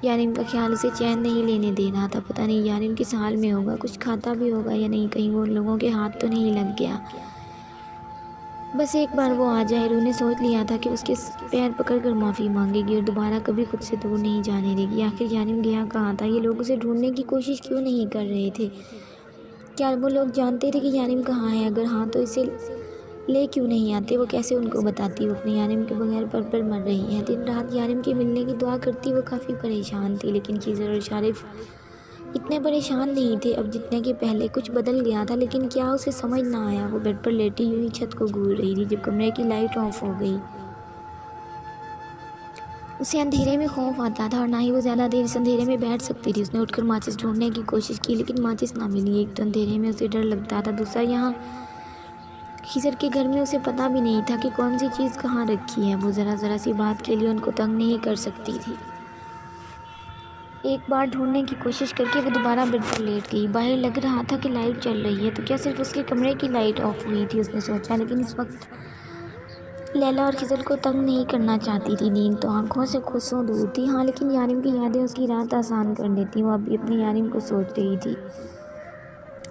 یارم کا خیال اسے چین نہیں لینے دے رہا تھا۔ پتہ نہیں یارم کس حال میں ہوگا، کچھ کھاتا بھی ہوگا یا نہیں، کہیں وہ ان لوگوں کے ہاتھ تو نہیں لگ گیا۔ بس ایک بار وہ آ جائے، روح نے سوچ لیا تھا کہ اس کے پیر پکڑ کر معافی مانگے گی اور دوبارہ کبھی خود سے دور نہیں جانے دے گی۔ آخر یارم گیا کہاں تھا؟ یہ لوگ اسے ڈھونڈنے کی کوشش کیوں نہیں کر رہے تھے؟ کیا وہ لوگ جانتے تھے کہ یارم کہاں ہے؟ اگر ہاں تو اسے لے کیوں نہیں آتے؟ وہ کیسے ان کو بتاتی وہ اپنے یارم کے بغیر پر مر رہی ہے؟ دن رات یارم کے ملنے کی دعا کرتی وہ کافی پریشان تھی، لیکن خضر اور شارف اتنے پریشان نہیں تھے اب جتنے کہ پہلے۔ کچھ بدل گیا تھا، لیکن کیا اسے سمجھ نہ آیا۔ وہ بیڈ پر لیٹی یوں ہی چھت کو گھور رہی تھی جب کمرے کی لائٹ آف ہو گئی۔ اسے اندھیرے میں خوف آتا تھا اور نہ ہی وہ زیادہ دیر اس اندھیرے میں بیٹھ سکتی تھی۔ اس نے اٹھ کر ماچس ڈھونڈنے کی کوشش کی، لیکن ماچس نہ ملی۔ ایک تو اندھیرے میں اسے ڈر لگتا تھا، دوسرا یہاں خضر کے گھر میں اسے پتہ بھی نہیں تھا کہ کون سی چیز کہاں رکھی ہے۔ وہ ذرا سی بات کے لیے ان کو تنگ نہیں کر سکتی تھی۔ ایک بار ڈھونڈنے کی کوشش کر کے وہ دوبارہ بیڈ پر لیٹ گئی۔ باہر لگ رہا تھا کہ لائٹ چل رہی ہے، تو کیا صرف اس کے کمرے کی لائٹ آف ہوئی تھی؟ اس نے سوچا، لیکن اس وقت لیلا اور خضر کو تنگ نہیں کرنا چاہتی تھی۔ نیند تو آنکھوں سے کوسوں دور تھی، ہاں، لیکن یارم کی یادیں اس کی رات آسان کر دیتی۔ وہ اب بھی اپنے یارم کو سوچ رہی تھی،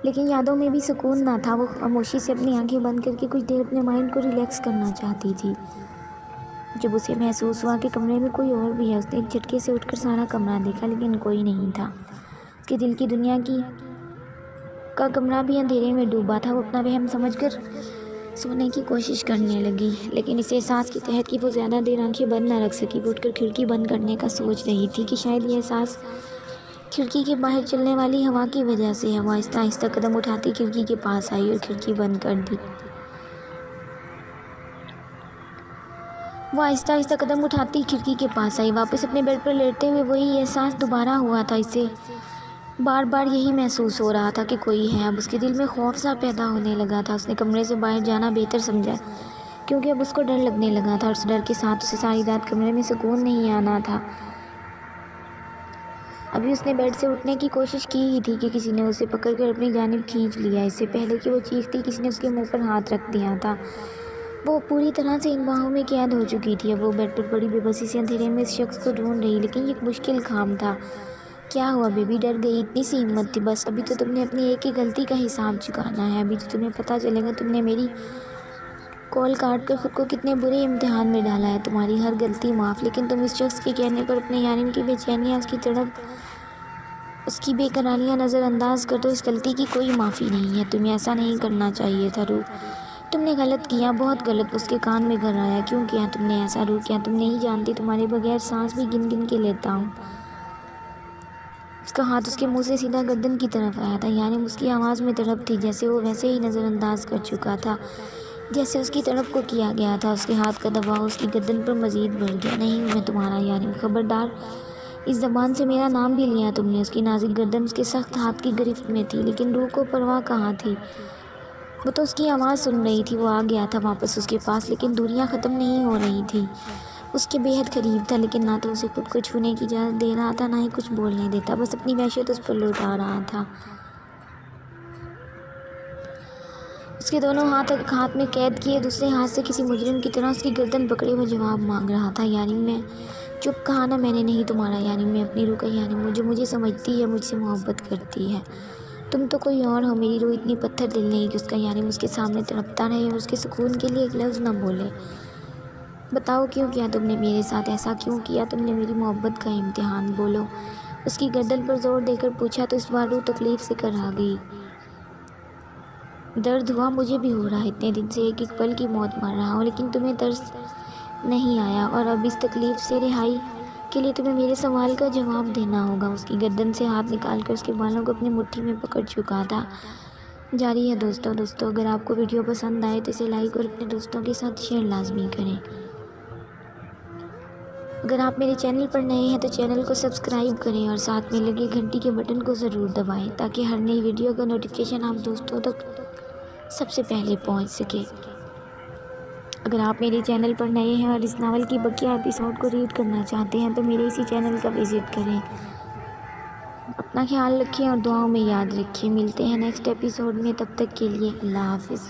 لیکن یادوں میں بھی سکون نہ تھا۔ وہ خاموشی سے اپنی آنکھیں بند کر کے کچھ دیر اپنے مائنڈ کو ریلیکس کرنا چاہتی تھی۔ جب اسے محسوس ہوا کہ کمرے میں کوئی اور بھی ہے، اس نے ایک جھٹکے سے اٹھ کر سارا کمرہ دیکھا، لیکن کوئی نہیں تھا۔ اس کے دل کی دنیا کا کمرہ بھی اندھیرے میں ڈوبا تھا۔ وہ اپنا وہم سمجھ کر سونے کی کوشش کرنے لگی، لیکن اس احساس کے تحت کہ وہ زیادہ دیر آنکھیں بند نہ رکھ سکی، وہ اٹھ کر کھڑکی بند کرنے کا سوچ رہی تھی کہ شاید یہ احساس کھڑکی کے باہر چلنے والی ہوا کی وجہ سے ہے۔ وہ آہستہ آہستہ قدم اٹھاتی کھڑکی کے پاس آئی اور کھڑکی بند کر دی۔ واپس اپنے بیڈ پر لیٹتے ہوئے وہی احساس دوبارہ ہوا تھا۔ اسے بار بار یہی محسوس ہو رہا تھا کہ کوئی ہے۔ اب اس کے دل میں خوف سا پیدا ہونے لگا تھا۔ اس نے کمرے سے باہر جانا بہتر سمجھا، کیونکہ اب اس کو ڈر لگنے لگا تھا، اور اس ڈر کے ساتھ اسے ساری رات کمرے میں سکون نہیں آنا تھا۔ ابھی اس نے بیڈ سے اٹھنے کی کوشش کی ہی تھی کہ کسی نے اسے پکڑ کر اپنی جانب کھینچ لیا۔ اس سے پہلے کہ وہ چیختی، کسی نے اس کے منہ پر ہاتھ رکھ دیا تھا۔ وہ پوری طرح سے ان باہوں میں قید ہو چکی تھی۔ اب وہ بیڈ پر بڑی بے بسی سے اندھیرے میں اس شخص کو ڈھونڈ رہی، لیکن یہ ایک مشکل کام تھا۔ کیا ہوا بیبی؟ ڈر گئی؟ اتنی سی ہمت تھی بس۔ ابھی تو تم نے اپنی ایک ہی غلطی کا حساب چکانا ہے۔ ابھی تو تمہیں پتہ چلے گا تم نے میری کال کاٹ کر خود کو کتنے برے امتحان میں ڈالا ہے۔ تمہاری ہر غلطی معاف، لیکن تم اس شخص کے کہنے پر اپنے یارم کی بے چینیاں، اس کی تڑپ، اس کی بے قراریاں نظر انداز کر دو۔ اس غلطی کی کوئی معافی نہیں ہے۔ تمہیں ایسا نہیں کرنا چاہیے تھا روح، تم نے غلط کیا، بہت غلط۔ اس کے کان میں گھر آیا، کیوں کیا تم نے ایسا روح؟ کیا تم نہیں جانتی تمہارے بغیر سانس بھی گن گن کے لیتا ہوں؟ اس کا ہاتھ اس کے منہ سے سیدھا گردن کی طرف آیا تھا۔ یارم اس کی آواز میں تڑپ تھی، جیسے وہ ویسے ہی نظر انداز کر چکا تھا جیسے اس کی تڑپ کو کیا گیا تھا۔ اس کے ہاتھ کا دباؤ اس کی گردن پر مزید بڑھ گیا۔ نہیں ہوں میں تمہارا یارم، خبردار، اس زبان سے میرا نام بھی لیا تم نے۔ اس کی نازک گردن اس کے سخت ہاتھ کی گرفت میں تھی، لیکن روح کو پرواہ کہاں تھی؟ وہ تو اس کی آواز سن رہی تھی۔ وہ آ گیا تھا واپس اس کے پاس، لیکن دوریاں ختم نہیں ہو رہی تھی۔ اس کے بے حد قریب تھا، لیکن نہ تو اسے خود کو چھونے کی اجازت دے رہا تھا، نہ ہی کچھ بولنے دیتا، بس اپنی وحشت اس پر لوٹا رہا تھا۔ اس کے دونوں ہاتھ ایک ہاتھ میں قید کیے، دوسرے ہاتھ سے کسی مجرم کی طرح اس کی گردن پکڑے وہ جواب مانگ رہا تھا۔ یارم میں چپ کہا نا، میں نے نہیں تمہارا یارم، میں اپنی روح کا یارم ہوں، جو مجھے سمجھتی ہے، مجھ سے محبت کرتی ہے۔ تم تو کوئی اور ہو۔ میری روح اتنی پتھر دل نہیں کہ اس کا یارم اس کے سامنے تڑپتا رہے اور اس کے سکون کے لیے ایک لفظ نہ بولے۔ بتاؤ کیوں کیا تم نے میرے ساتھ ایسا؟ کیوں کیا تم نے میری محبت کا امتحان؟ بولو، اس کی گردن پر زور دے کر پوچھا تو اس بار روح تکلیف سے کرا گئی۔ درد ہوا، مجھے بھی ہو رہا ہے، اتنے دن سے ایک ایک پل کی موت مر رہا ہوں، لیکن تمہیں ترس نہیں آیا، اور اب اس تکلیف سے رہائی کے لیے تمہیں میرے سوال کا جواب دینا ہوگا۔ اس کی گردن سے ہاتھ نکال کر اس کے بالوں کو اپنی مٹھی میں پکڑ چکا تھا۔ جاری ہے دوستوں اگر آپ کو ویڈیو پسند آئے تو اسے لائک اور اپنے دوستوں کے ساتھ شیئر لازمی کریں۔ اگر آپ میرے چینل پر نئے ہیں تو چینل کو سبسکرائب کریں اور ساتھ میں لگے گھنٹی کے بٹن کو ضرور دبائیں، تاکہ ہر نئی ویڈیو کا نوٹیفیکیشن آپ دوستوں تک سب سے پہلے پہنچ سکے۔ اگر آپ میرے چینل پر نئے ہیں اور اس ناول کی بقیہ ایپیسوڈ کو ریڈ کرنا چاہتے ہیں تو میرے اسی چینل کا وزٹ کریں۔ اپنا خیال رکھیں اور دعاؤں میں یاد رکھیں۔ ملتے ہیں نیکسٹ ایپیسوڈ میں، تب تک کے لیے اللہ حافظ۔